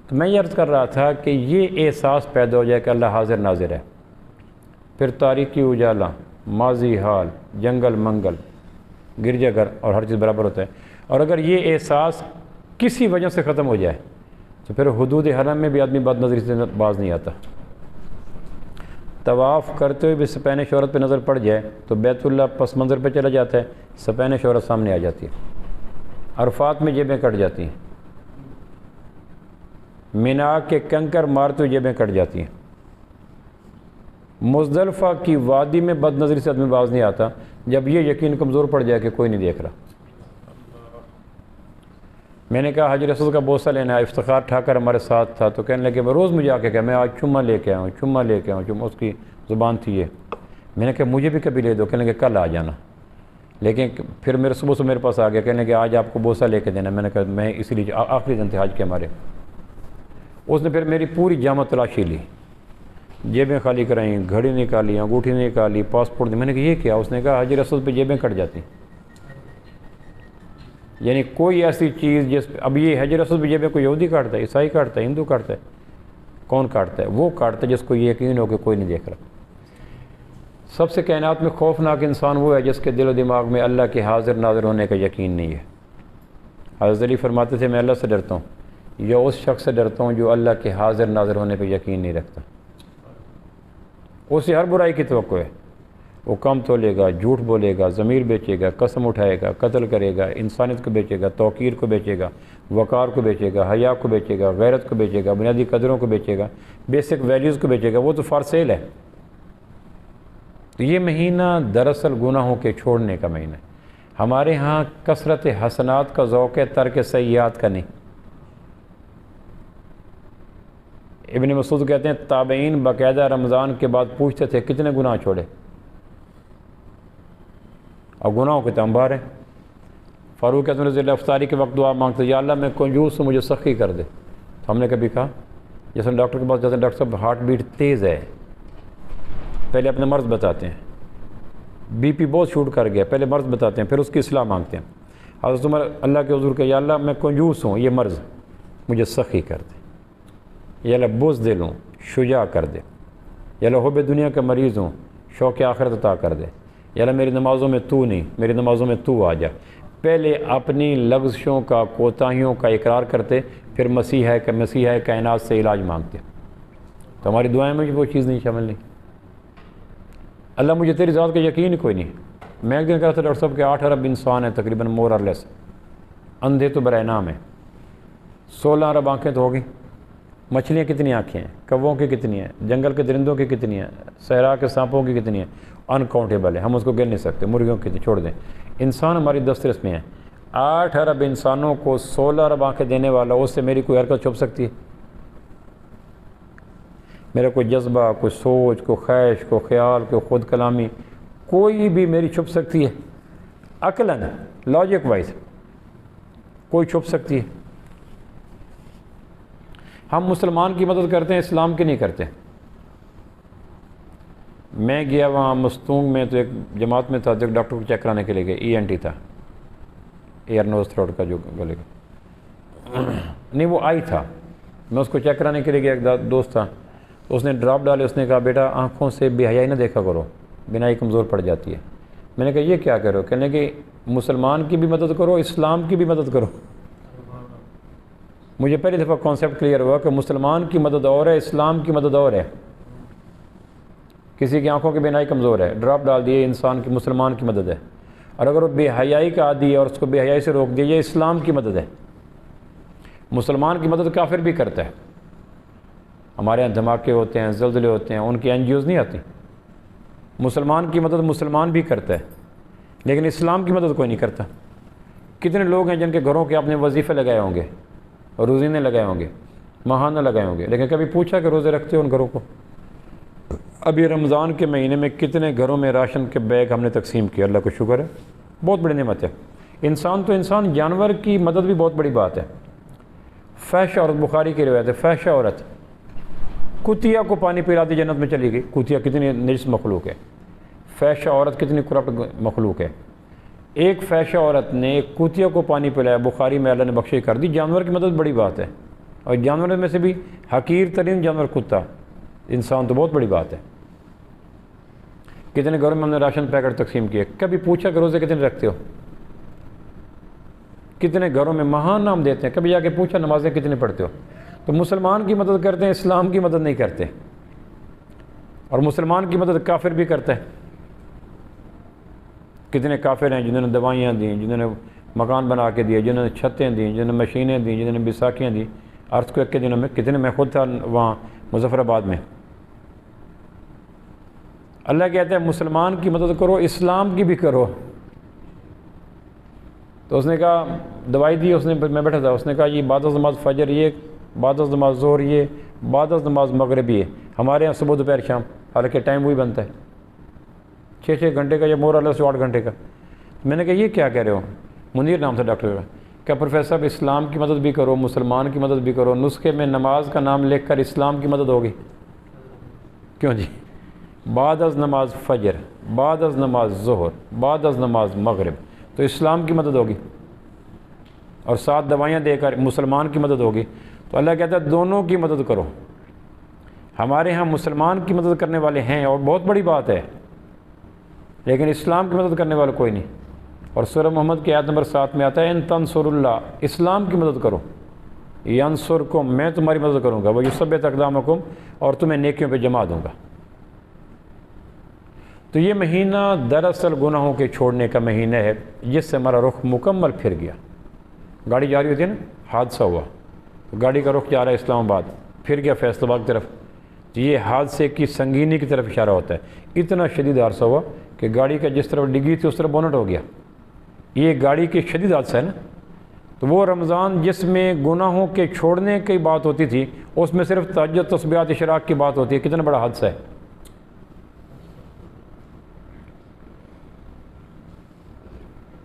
تو میں یہ عرض کر رہا تھا کہ یہ احساس پیدا ہو جائے کہ اللہ حاضر ناظر ہے. پھر تاریکی اجالا، ماضی حال، جنگل منگل، گرجا گھر اور ہر چیز برابر ہوتا ہے. اور اگر یہ احساس کسی وجہ سے ختم ہو جائے تو پھر حدود حرم میں بھی آدمی بد نظری سے باز نہیں آتا. طواف کرتے ہوئے بھی سپین شہرت پہ نظر پڑ جائے تو بیت اللہ پس منظر پہ چلا جاتا ہے، سپین شہرت سامنے آ جاتی ہے. عرفات میں جیبیں کٹ جاتی ہیں، مینا کے کنکر مارتے ہوئے جیبیں کٹ جاتی ہیں. مزدلفہ کی وادی میں بد نظری سے آدمی باز نہیں آتا جب یہ یقین کمزور پڑ جائے کہ کوئی نہیں دیکھ رہا. میں نے کہا حجر اسود کا بوسہ لینا ہے، افتخار ٹھاکر ہمارے ساتھ تھا، تو کہنے لگے میں روز مجھے آ کے کہا میں آج چمہ لے کے آؤں، چمہ لے کے آؤں، چمہ اس کی زبان تھی یہ۔ میں نے کہا مجھے بھی کبھی لے دو، کہنے لگے کل آ جانا۔ لیکن پھر میرے صبح سے میرے پاس آ گیا، کہنے لگے آج آپ کو بوسہ لے کے دینا۔ میں نے کہا میں اسی لیے آخری دن تھے حج کے ہمارے۔ اس نے پھر میری پوری جامع تلاشی لی، جیبیں خالی کرائیں، گھڑی نکالی، انگوٹھی نکالی، پاسپورٹ دی۔ میں نے کہا یہ کیا؟ اس نے کہا حجر اسود پہ جیبیں کٹ جاتی، یعنی کوئی ایسی چیز جس پہ اب یہ حجر اسود پہ جیبیں کوئی یہودی کاٹتا ہے، عیسائی کاٹتا ہے، ہندو کاٹتا ہے، کون کاٹتا ہے؟ وہ کاٹتا ہے جس کو یہ یقین ہو کہ کوئی نہیں دیکھ رہا۔ سب سے کائنات میں خوفناک انسان وہ ہے جس کے دل و دماغ میں اللہ کے حاضر ناظر ہونے کا یقین نہیں ہے۔ حضرت علی فرماتے تھے میں اللہ سے ڈرتا ہوں یا اس شخص سے ڈرتا ہوں جو اللہ کے حاضر ناظر ہونے پہ یقین نہیں رکھتا۔ اسے ہر برائی کی توقع ہے، وہ کم تولے گا، جھوٹ بولے گا، ضمیر بیچے گا، قسم اٹھائے گا، قتل کرے گا، انسانیت کو بیچے گا، توقیر کو بیچے گا، وقار کو بیچے گا، حیا کو بیچے گا، غیرت کو بیچے گا، بنیادی قدروں کو بیچے گا، بیسک ویلیوز کو بیچے گا، وہ تو فار سیل ہے۔ تو یہ مہینہ دراصل گناہوں کے چھوڑنے کا مہینہ ہے۔ ہمارے ہاں کثرت حسنات کا ذوق ہے، ترک سیئات کا نہیں۔ ابن مسعود کہتے ہیں تابعین باقاعدہ رمضان کے بعد پوچھتے تھے کتنے گناہ چھوڑے، اور گناہوں کے تنبار ہیں۔ فاروق اعظم رضی اللہ افطاری کے وقت دعا مانگتے یا اللہ میں کنجوس ہوں، مجھے سخی کر دے۔ تو ہم نے کبھی کہا جیسے ڈاکٹر کے پاس جاتے ہیں، ڈاکٹر صاحب ہارٹ بیٹ تیز ہے، پہلے اپنے مرض بتاتے ہیں، بی پی بہت شوٹ کر گیا، پہلے مرض بتاتے ہیں پھر اس کی اصلاح مانگتے ہیں۔ حضرت عمر اللہ کے حضور کہ یا اللہ میں کنجوس ہوں، یہ مرض مجھے سخی کر دے، یا اللہ بزدل ہوں، شجاع کر دے، یا اللہ حب دنیا کا مریض ہوں، شوق آخرت عطا کر دے، یا اللہ میری نمازوں میں تو نہیں، میری نمازوں میں تو آ جا۔ پہلے اپنی لغزشوں کا، کوتاہیوں کا اقرار کرتے، پھر مسیح کائنات سے علاج مانگتے۔ تو ہماری دعائیں میں وہ چیز نہیں شامل نہیں۔ اللہ مجھے تیری ذات کا یقین کوئی نہیں۔ میں ایک دن کہہ رہا تھا ڈاکٹر صاحب کہ 8 ارب انسان ہیں تقریباً، مور اور لیس، اندھے تو برائے نام ہیں، 16 ارب آنکھیں تو ہوگی، مچھلیاں کتنی آنکھیں ہیں، کووں کی کتنی ہیں، جنگل کے درندوں کی کتنی ہیں، صحرا کے سانپوں کی کتنی ہیں، انکاؤنٹیبل ہے، ہم اس کو گن نہیں سکتے، مرغیوں کی چھوڑ دیں۔ انسان ہماری دسترس میں ہیں، 8 ارب انسانوں کو 16 ارب آنکھیں دینے والا، اس سے میری کوئی حرکت چھپ سکتی ہے؟ میرا کوئی جذبہ، کوئی سوچ، کوئی خواہش، کوئی خیال، کوئی خود کلامی، کوئی بھی میری چھپ سکتی ہے؟ عقلاً، لاجک وائز کوئی چھپ سکتی ہے؟ ہم مسلمان کی مدد کرتے ہیں، اسلام کی نہیں کرتے۔ میں گیا وہاں مستونگ میں، تو ایک جماعت میں تھا، تو ایک ڈاکٹر کو چیک کرانے کے لیے گئے، ENT تھا، ایئر نوز تھروٹ کا جو گلے کا، نہیں وہ آئی تھا، میں اس کو چیک کرانے کے لیے گیا، ایک دوست تھا، اس نے ڈراپ ڈالے، اس نے کہا بیٹا آنکھوں سے بے حیائی نہ دیکھا کرو، بینائی کمزور پڑ جاتی ہے۔ میں نے کہا یہ کیا کرو؟ کہنے کہ مسلمان کی بھی مدد کرو، اسلام کی بھی مدد کرو۔ مجھے پہلی دفعہ کانسیپٹ کلیئر ہوا کہ مسلمان کی مدد اور ہے، اسلام کی مدد اور ہے۔ کسی کی آنکھوں کی بینائی کمزور ہے، ڈراپ ڈال دیے، انسان کی، مسلمان کی مدد ہے، اور اگر وہ بے حیائی کا عادی ہے اور اس کو بے حیائی سے روک دیا، یہ اسلام کی مدد ہے۔ مسلمان کی مدد کافر بھی کرتا ہے، ہمارے یہاں دھماکے ہوتے ہیں، زلزلے ہوتے ہیں، ان کی NGOs نہیں آتی۔ مسلمان کی مدد مسلمان بھی کرتا ہے، لیکن اسلام کی مدد کوئی نہیں کرتا۔ کتنے لوگ ہیں جن کے گھروں کے اپنے وظیفے لگائے ہوں گے، روزینے لگائے ہوں گے، ماہانہ لگائے ہوں گے، لیکن کبھی پوچھا کہ روزے رکھتے ہو ان گھروں کو؟ ابھی رمضان کے مہینے میں کتنے گھروں میں راشن کے بیگ ہم نے تقسیم کیا، اللہ کا شکر ہے، بہت بڑی نعمت ہے۔ انسان تو انسان، جانور کی مدد بھی بہت بڑی بات ہے۔ فحش عورت، بخاری کی روایت ہے، فحش عورت کتیا کو پانی پلاتی جنت میں چلی گئی۔ کتیا کتنی نجس مخلوق ہے، فحش عورت کتنی کرپٹ مخلوق ہے۔ ایک فحش عورت نے ایک کتیا کو پانی پلایا، بخاری میں اللہ نے بخشش کر دی۔ جانور کی مدد بڑی بات ہے، اور جانوروں میں سے بھی حقیر ترین جانور کتا، انسان تو بہت بڑی بات ہے۔ کتنے گھروں میں ہم نے راشن پیکٹ تقسیم کیے، کبھی پوچھا کہ روزے کتنے رکھتے ہو؟ کتنے گھروں میں مہان نام دیتے ہیں، کبھی جا کے پوچھا نمازیں کتنے پڑھتے ہو؟ تو مسلمان کی مدد کرتے ہیں، اسلام کی مدد نہیں کرتے، اور مسلمان کی مدد کافر بھی کرتا ہے۔ کتنے کافر ہیں جنہوں نے دوائیاں دیں، جنہوں نے مکان بنا کے دیے، جنہوں نے چھتیں دیں، جنہوں نے مشینیں دیں، جنہوں نے بیساکھیاں دیں، ارتھ کویک کے دنوں میں کتنے، میں خود تھا وہاں مظفر آباد میں۔ اللہ کہتے ہیں مسلمان کی مدد کرو، اسلام کی بھی کرو۔ تو اس نے کہا دوائی دی، اس نے، میں بیٹھا تھا، اس نے کہا یہ بعد از نماز فجر یہ، بعد از نماز ظہر یہ، بعد از نماز مغرب یہ، ہمارے یہاں صبح دوپہر شام، حالانکہ ٹائم وہی بنتا ہے 6 گھنٹے کا یا مور اللہ سے 8 گھنٹے کا۔ میں نے کہا یہ کیا کہہ رہے ہو؟ منیر نام تھا ڈاکٹر کا۔ کیا پروفیسر صاحب اسلام کی مدد بھی کرو، مسلمان کی مدد بھی کرو، نسخے میں نماز کا نام لکھ کر اسلام کی مدد ہوگی؟ کیوں جی؟ بعد از نماز فجر، بعد از نماز ظہر، بعد از نماز مغرب، تو اسلام کی مدد ہوگی، اور 7 دوائیاں دے کر مسلمان کی مدد ہوگی۔ تو اللہ کہتا ہے دونوں کی مدد کرو۔ ہمارے ہاں مسلمان کی مدد کرنے والے ہیں اور بہت بڑی بات ہے، لیکن اسلام کی مدد کرنے والا کوئی نہیں۔ اور سورہ محمد کی آیت نمبر 7 میں آتا ہے ان تنصر اللہ، اسلام کی مدد کرو، ینصرکم، میں تمہاری مدد کروں گا، ویثبت اقدامکم، اور تمہیں نیکیوں پہ جما دوں گا۔ تو یہ مہینہ دراصل گناہوں کے چھوڑنے کا مہینہ ہے، جس سے ہمارا رخ مکمل پھر گیا۔ گاڑی جا رہی ہوتی ہے نا، حادثہ ہوا تو گاڑی کا رخ جا رہا ہے اسلام آباد، پھر گیا فیصل آباد کی طرف، تو یہ حادثے کی سنگینی کی طرف اشارہ ہوتا ہے۔ اتنا شدید حادثہ ہوا کہ گاڑی کا جس طرف ڈگی تھی اس طرف بونٹ ہو گیا۔ یہ گاڑی کی شدید حادثہ ہے نا۔ تو وہ رمضان جس میں گناہوں کے چھوڑنے کی بات ہوتی تھی، اس میں صرف تہجد، تسبیحات، اشراق کی بات ہوتی ہے، کتنا بڑا حادثہ ہے۔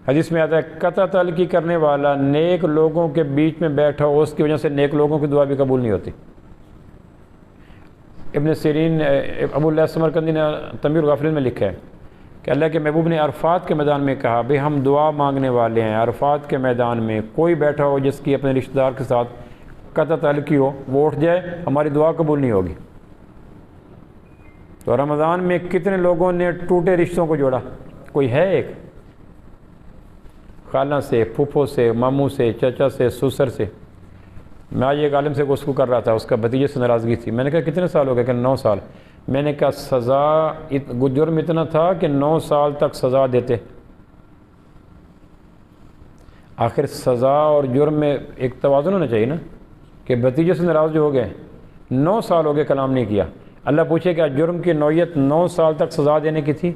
حدیث میں آتا ہے قطع تلقی کرنے والا نیک لوگوں کے بیچ میں بیٹھا ہو، اس کی وجہ سے نیک لوگوں کی دعا بھی قبول نہیں ہوتی۔ ابن سیرین، ابو اللہ سمرقندی نے تنبیہ الغافلین میں لکھا ہے کہ اللہ کے محبوب نے عرفات کے میدان میں کہا بھئی ہم دعا مانگنے والے ہیں، عرفات کے میدان میں کوئی بیٹھا ہو جس کی اپنے رشتہ دار کے ساتھ قطع تعلقی ہو، وہ اٹھ جائے، ہماری دعا قبول نہیں ہوگی۔ تو رمضان میں کتنے لوگوں نے ٹوٹے رشتوں کو جوڑا؟ کوئی ہے ایک، خالہ سے، پھوپھو سے، ماموں سے، چچا سے، سسر سے۔ میں آج ایک عالم سے گفتگو کر رہا تھا، اس کا بھتیجے سے ناراضگی تھی۔ میں نے کہا کتنے سال ہو گئے؟ کہ 9 سال۔ میں نے کہا سزا، جرم اتنا تھا کہ 9 سال تک سزا دیتے۔ آخر سزا اور جرم میں ایک توازن ہونا چاہیے نا، کہ بھتیجے سے ناراض جو ہو گئے، 9 سال ہو گئے کلام نہیں کیا، اللہ پوچھے کہ جرم کی نوعیت 9 سال تک سزا دینے کی تھی؟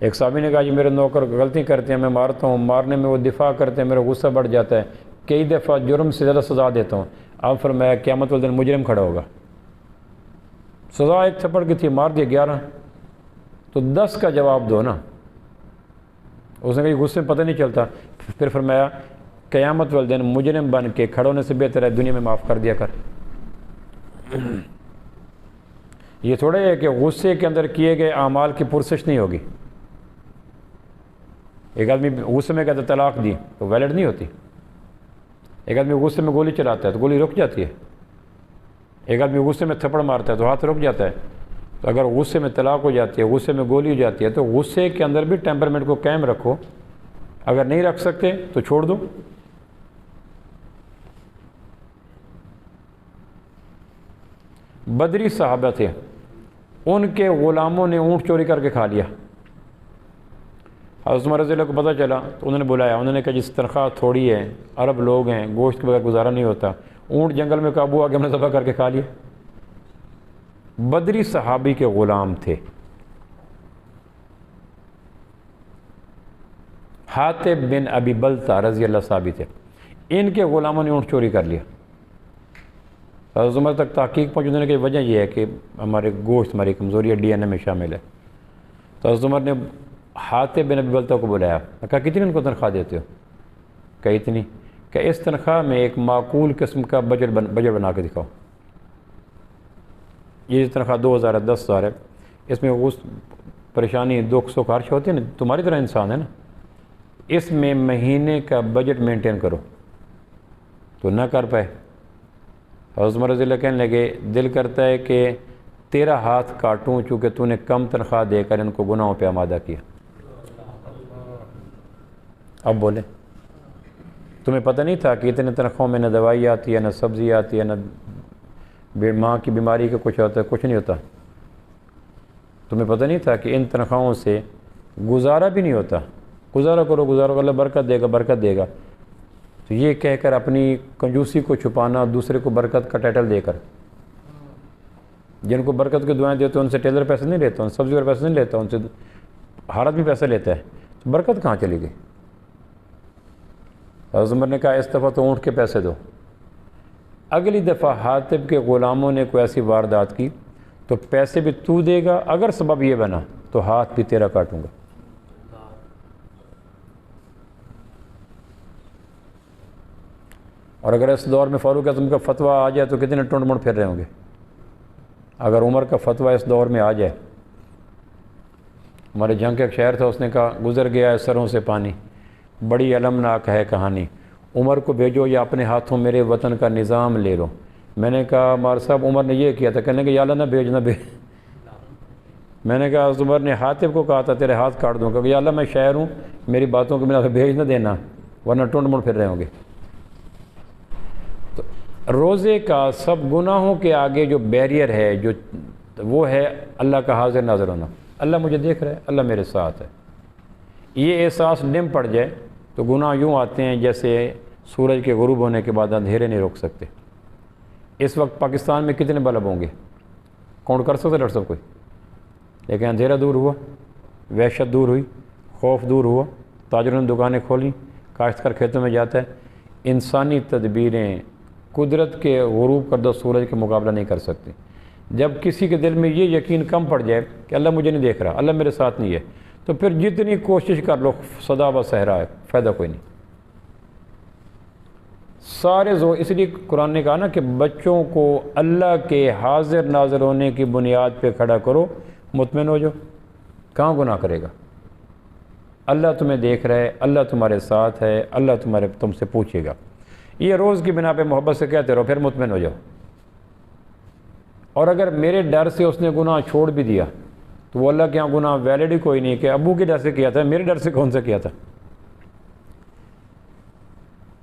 ایک صحابی نے کہا جی میرے نوکر غلطی کرتے ہیں، میں مارتا ہوں، مارنے میں وہ دفاع کرتے ہیں، میرا غصہ بڑھ جاتا ہے، کئی دفعہ جرم سے زیادہ سزا دیتا ہوں۔ آپ فرمایا قیامت والے دن مجرم کھڑا ہوگا، سزا ایک تھپڑ کی تھی، مار دیا 11، تو 10 کا جواب دو نا۔ اس نے کہا غصے میں پتہ نہیں چلتا، پھر فرمایا قیامت والے دن مجرم بن کے کھڑے ہونے سے بہتر ہے دنیا میں معاف کر دیا کر۔ یہ تھوڑا ہے کہ غصے کے اندر کیے گئے اعمال کی پرسش نہیں ہوگی۔ ایک آدمی غصے میں کہتا ہے طلاق دی تو ویلڈ نہیں ہوتی۔ ایک آدمی غصے میں گولی چلاتا ہے تو گولی رک جاتی ہے۔ ایک آدمی غصے میں تھپڑ مارتا ہے تو ہاتھ رک جاتا ہے۔ تو اگر غصے میں طلاق ہو جاتی ہے، غصے میں گولی ہو جاتی ہے، تو غصے کے اندر بھی ٹیمپرمنٹ کو قائم رکھو، اگر نہیں رکھ سکتے تو چھوڑ دو۔ بدری صحابہ تھے، ان کے غلاموں نے اونٹ چوری کر کے کھا لیا۔ حضرت عمر رضی اللہ کو پتہ چلا تو انہوں نے بلایا، انہوں نے کہا جس تنخواہ تھوڑی ہے، عرب لوگ ہیں، گوشت کے بغیر گزارا نہیں ہوتا، اونٹ جنگل میں قابو آ کے ہم نے ذبح کر کے کھا لیا۔ بدری صحابی کے غلام تھے، حاتب بن ابی بلتہ رضی اللہ صحابی تھے، ان کے غلاموں نے اونٹ چوری کر لیا۔ حضرت عمر تک تحقیق پہنچی، انہوں نے کہا وجہ یہ ہے کہ ہمارے گوشت ہماری کمزوری ہے، DNA میں شامل ہے۔ تو حضرت عمر نے حاتب بن ابی بلتہ کو بلایا، کہا کتنی ان کو تنخواہ دیتے ہو؟ کہ اتنی۔ کہ اس تنخواہ میں ایک معقول قسم کا بجٹ بنا کے دکھاؤ۔ یہ تنخواہ 2000 ہے، 10,000 ہے، اس میں پریشانی دکھ سکھ ہر ہوتی ہے نا، تمہاری طرح انسان ہے نا، اس میں مہینے کا بجٹ مینٹین کرو۔ تو نہ کر پائے۔ حضرت عمر رضی اللہ کہنے لگے دل کرتا ہے کہ تیرا ہاتھ کاٹوں، چونکہ تو نے کم تنخواہ دے کر ان کو گناہوں پہ آمادہ کیا۔ اب بولے تمہیں پتہ نہیں تھا کہ اتنے تنخواہوں میں نہ دوائی آتی ہے، نہ سبزی آتی ہے، نہ ماں کی بیماری کا کچھ ہوتا ہے، کچھ نہیں ہوتا۔ تمہیں پتہ نہیں تھا کہ ان تنخواہوں سے گزارا بھی نہیں ہوتا۔ گزارا کرو، اللہ برکت دے گا، برکت دے گا۔ تو یہ کہہ کر اپنی کنجوسی کو چھپانا، دوسرے کو برکت کا ٹائٹل دے کر، جن کو برکت کی دعائیں دیتے ہیں ان سے ٹیلر پیسے نہیں لیتا، ان سبزی پر پیسے نہیں لیتا، ان سے حالت بھی پیسے لیتا ہے تو برکت کہاں چلی گئی؟ حضرت عمر نے کہا اس دفعہ تو اونٹ کے پیسے دو۔ اگلی دفعہ حاطب کے غلاموں نے کوئی ایسی واردات کی تو پیسے بھی تو دے گا، اگر سبب یہ بنا تو ہاتھ بھی تیرا کاٹوں گا۔ اور اگر اس دور میں فاروق اعظم کا فتویٰ آ جائے تو کتنے ٹنڈ منڈ پھر رہے ہوں گے؟ اگر عمر کا فتویٰ اس دور میں آ جائے، ہمارے جنگ کا ایک شہر تھا، اس نے کہا گزر گیا ہے سروں سے پانی، بڑی المناک ہے کہانی، عمر کو بھیجو یا اپنے ہاتھوں میرے وطن کا نظام لے لو۔ میں نے کہا مار صاحب عمر نے یہ کیا تھا، کہنے کہ یا اللہ نہ بھیج نہ بھیج۔ میں نے کہا عمر نے حاطب کو کہا تھا تیرے ہاتھ کاٹ دوں گا، یا اللہ میں شاعر ہوں، میری باتوں کو بنا بھیج نہ دینا ورنہ ٹنڈ منڈ پھر رہے ہوں گے۔ تو روزے کا سب گناہوں کے آگے جو بیریئر ہے جو وہ ہے اللہ کا حاضر ناظر ہونا۔ اللہ مجھے دیکھ رہا ہے، اللہ میرے ساتھ ہے۔ یہ احساس ڈم پڑ جائے تو گناہ یوں آتے ہیں جیسے سورج کے غروب ہونے کے بعد اندھیرے نہیں روک سکتے۔ اس وقت پاکستان میں کتنے بلب ہوں گے؟ کاؤنٹ کر سکتے ڈاکٹر صاحب کوئی؟ لیکن اندھیرا دور ہوا، وحشت دور ہوئی، خوف دور ہوا، تاجروں نے دکانیں کھولیں، کاشتکار کھیتوں میں جاتا ہے۔ انسانی تدبیریں قدرت کے غروب کردہ سورج کا مقابلہ نہیں کر سکتی۔ جب کسی کے دل میں یہ یقین کم پڑ جائے کہ اللہ مجھے نہیں دیکھ رہا، اللہ میرے ساتھ نہیں ہے، تو پھر جتنی کوشش کر لو صدا و صحرا ہے، فائدہ کوئی نہیں۔ سارے زور اس لیے قرآن نے کہا نا کہ بچوں کو اللہ کے حاضر ناظر ہونے کی بنیاد پہ کھڑا کرو، مطمئن ہو جاؤ، کہاں گناہ کرے گا؟ اللہ تمہیں دیکھ رہا ہے، اللہ تمہارے ساتھ ہے، اللہ تم سے پوچھے گا۔ یہ روز کی بنا پہ محبت سے کہتے رہو، پھر مطمئن ہو جاؤ۔ اور اگر میرے ڈر سے اس نے گناہ چھوڑ بھی دیا تو وہ اللہ کے یہاں گناہ ویلڈ ہی کوئی نہیں کہ ابو کے ڈر سے کیا تھا، میرے ڈر سے کون سا کیا تھا؟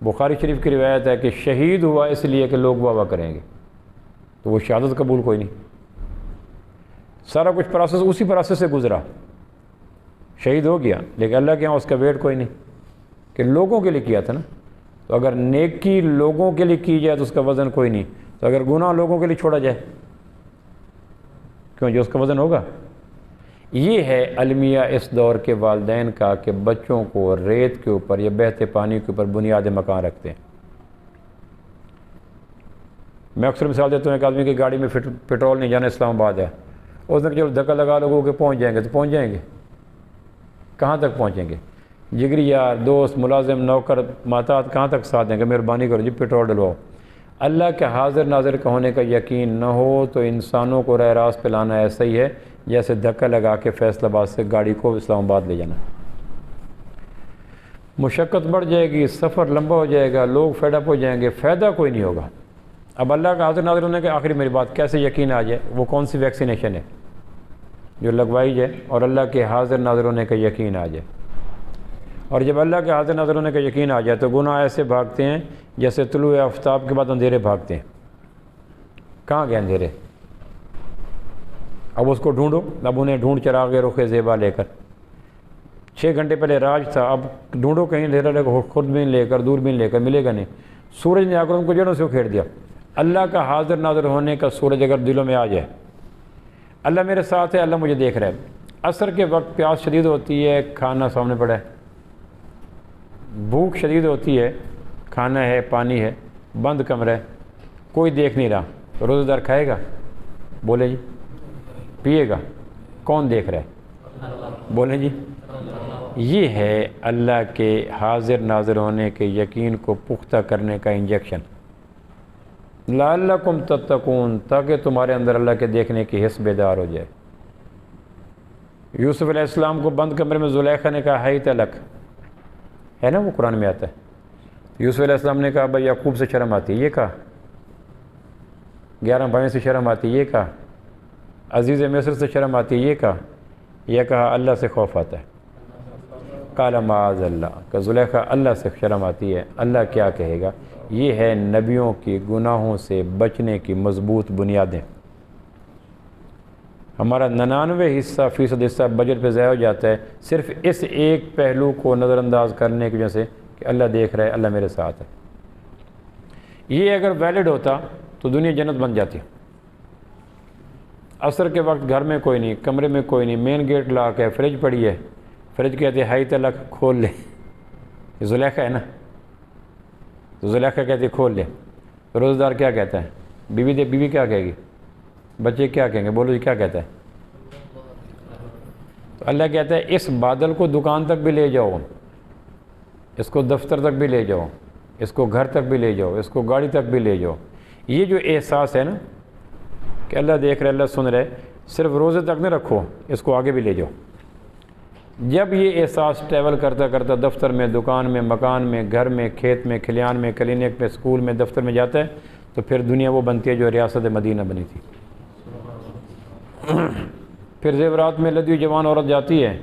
بخاری شریف کی روایت ہے کہ شہید ہوا اس لیے کہ لوگ واہ واہ کریں گے، تو وہ شہادت قبول کوئی نہیں۔ سارا کچھ پروسیس اسی پروسیس سے گزرا، شہید ہو گیا، لیکن اللہ کے یہاں اس کا ویٹ کوئی نہیں کہ لوگوں کے لیے کیا تھا نا۔ تو اگر نیکی لوگوں کے لیے کی جائے تو اس کا وزن کوئی نہیں، تو اگر گناہ لوگوں کے لیے چھوڑا جائے کیوں جو اس کا وزن ہوگا۔ یہ ہے المیہ اس دور کے والدین کا کہ بچوں کو ریت کے اوپر یا بہتے پانی کے اوپر بنیاد مکان رکھتے ہیں۔ میں اکثر مثال دیتا ہوں، ایک آدمی کی گاڑی میں پٹرول نہیں، جانا اسلام آباد ہے، اس نے چلو دھکا لگا لوگوں کے پہنچ جائیں گے، تو پہنچ جائیں گے کہاں تک پہنچیں گے؟ جگری یار، دوست، ملازم، نوکر، محتاط کہاں تک ساتھ دیں گے؟ مہربانی کرو جی پٹرول ڈلواؤ۔ اللہ کے حاضر ناظر کا ہونے کا یقین نہ ہو تو انسانوں کو راہ راست پہ لانا ایسا ہی ہے جیسے دھکا لگا کے فیصل آباد سے گاڑی کو اسلام آباد لے جانا۔ مشقت بڑھ جائے گی، سفر لمبا ہو جائے گا، لوگ فیڈ اپ ہو جائیں گے، فائدہ کوئی نہیں ہوگا۔ اب اللہ کا حاضر ناظر ہونے کے آخری میری بات کیسے یقین آ جائے؟ وہ کون سی ویکسینیشن ہے جو لگوائی جائے اور اللہ کے حاضر ناظر ہونے کا یقین آ جائے؟ اور جب اللہ کے حاضر ناظر ہونے کا یقین آ جائے تو گناہ ایسے بھاگتے ہیں جیسے طلوع آفتاب کے بعد اندھیرے بھاگتے ہیں۔ کہاں گئے اندھیرے؟ اب اس کو ڈھونڈو، اب انہیں ڈھونڈ چراغ رخ زیبا لے کر، 6 گھنٹے پہلے راج تھا، اب ڈھونڈو کہیں اندھیرا لے کر، خودبین لے کر، دوربین لے کر، ملے گا نہیں۔ سورج نے آ کر ان کو جڑوں سے اکھیڑ دیا۔ اللہ کا حاضر ناظر ہونے کا سورج اگر دلوں میں آ جائے، اللہ میرے ساتھ ہے، اللہ مجھے دیکھ رہا ہے۔ عصر کے وقت پیاس شدید ہوتی ہے، کھانا سامنے پڑا ہے، بھوک شدید ہوتی ہے، کھانا ہے، پانی ہے، بند کمرہ ہے، کوئی دیکھ نہیں رہا، روزہ دار کھائے گا؟ بولے جی۔ پیے گا؟ کون دیکھ رہا ہے؟ بولیں جی۔ یہ ہے اللہ کے حاضر ناظر ہونے کے یقین کو پختہ کرنے کا انجیکشن۔ لعلکم تتقون، تاکہ تمہارے اندر اللہ کے دیکھنے کی حس بیدار ہو جائے۔ یوسف علیہ السلام کو بند کمرے میں زلیخا نے کہا ہی تلک، ہے نا وہ قرآن میں آتا ہے۔ یوسف علیہ السلام نے کہا بھائی یعقوب سے شرم آتی ہے، یہ کہا 11 بھائیوں سے شرم آتی ہے، یہ کہا عزیز مصر سے شرم آتی ہے، یہ کہا اللہ سے خوف آتا ہے۔ قال معاذ اللہ، کہ زلیخا اللہ سے شرم آتی ہے، اللہ کیا کہے گا۔ یہ ہے نبیوں کی گناہوں سے بچنے کی مضبوط بنیادیں۔ ہمارا 99% حصہ بجٹ پہ ضائع ہو جاتا ہے صرف اس ایک پہلو کو نظر انداز کرنے کی وجہ سے کہ اللہ دیکھ رہا ہے، اللہ میرے ساتھ ہے۔ یہ اگر ویلڈ ہوتا تو دنیا جنت بن جاتی۔ عصر کے وقت گھر میں کوئی نہیں، کمرے میں کوئی نہیں، مین گیٹ لاک ہے، فریج پڑی ہے، فریج کہتے ہائی تلک کھول لے، یہ زلیخہ ہے نا، تو زلیخہ کہتے کھول لے، تو روزہ دار کیا کہتا ہے؟ بیوی کیا کہے گی؟ بچے کیا کہیں گے؟ بولو جی کیا کہتا ہے؟ تو اللہ کہتا ہے اس بادل کو دکان تک بھی لے جاؤ، اس کو دفتر تک بھی لے جاؤ، اس کو گھر تک بھی لے جاؤ، اس کو گاڑی تک بھی لے جاؤ۔ یہ جو احساس ہے نا کہ اللہ دیکھ رہے، اللہ سن رہے، صرف روزے تک نہ رکھو، اس کو آگے بھی لے جاؤ۔ جب یہ احساس ٹریول کرتا کرتا دفتر میں، دکان میں، مکان میں، گھر میں، کھیت میں، کھلیان میں، کلینک میں، اسکول میں، دفتر میں جاتا ہے، تو پھر دنیا وہ بنتی ہے جو ریاست مدینہ بنی تھی۔ پھر زیورات میں لدی جوان عورت جاتی ہے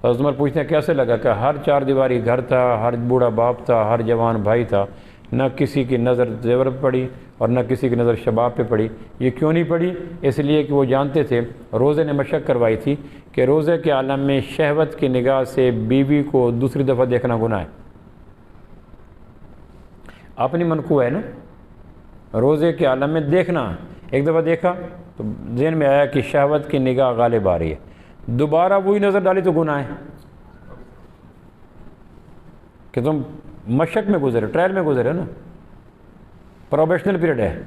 تو حضرت عمر پوچھتے ہیں کیسے لگا؟ کہ ہر چار دیواری گھر تھا، ہر بوڑھا باپ تھا، ہر جوان بھائی تھا، نہ کسی کی نظر زیور پہ پڑی اور نہ کسی کی نظر شباب پہ پڑی۔ یہ کیوں نہیں پڑی؟ اس لیے کہ وہ جانتے تھے، روزے نے مشق کروائی تھی کہ روزے کے عالم میں شہوت کی نگاہ سے بیوی کو دوسری دفعہ دیکھنا گناہ ہے۔ اپنی منقوہ ہے نا، روزے کے عالم میں دیکھنا، ایک دفعہ دیکھا تو ذہن میں آیا کہ شہوت کی نگاہ غالب آ رہی ہے، دوبارہ وہی نظر ڈالی تو گناہ ہے۔ کہ تم مشق میں گزرے، ٹرائل میں گزرے نا، پروبیشنل پیریڈ ہے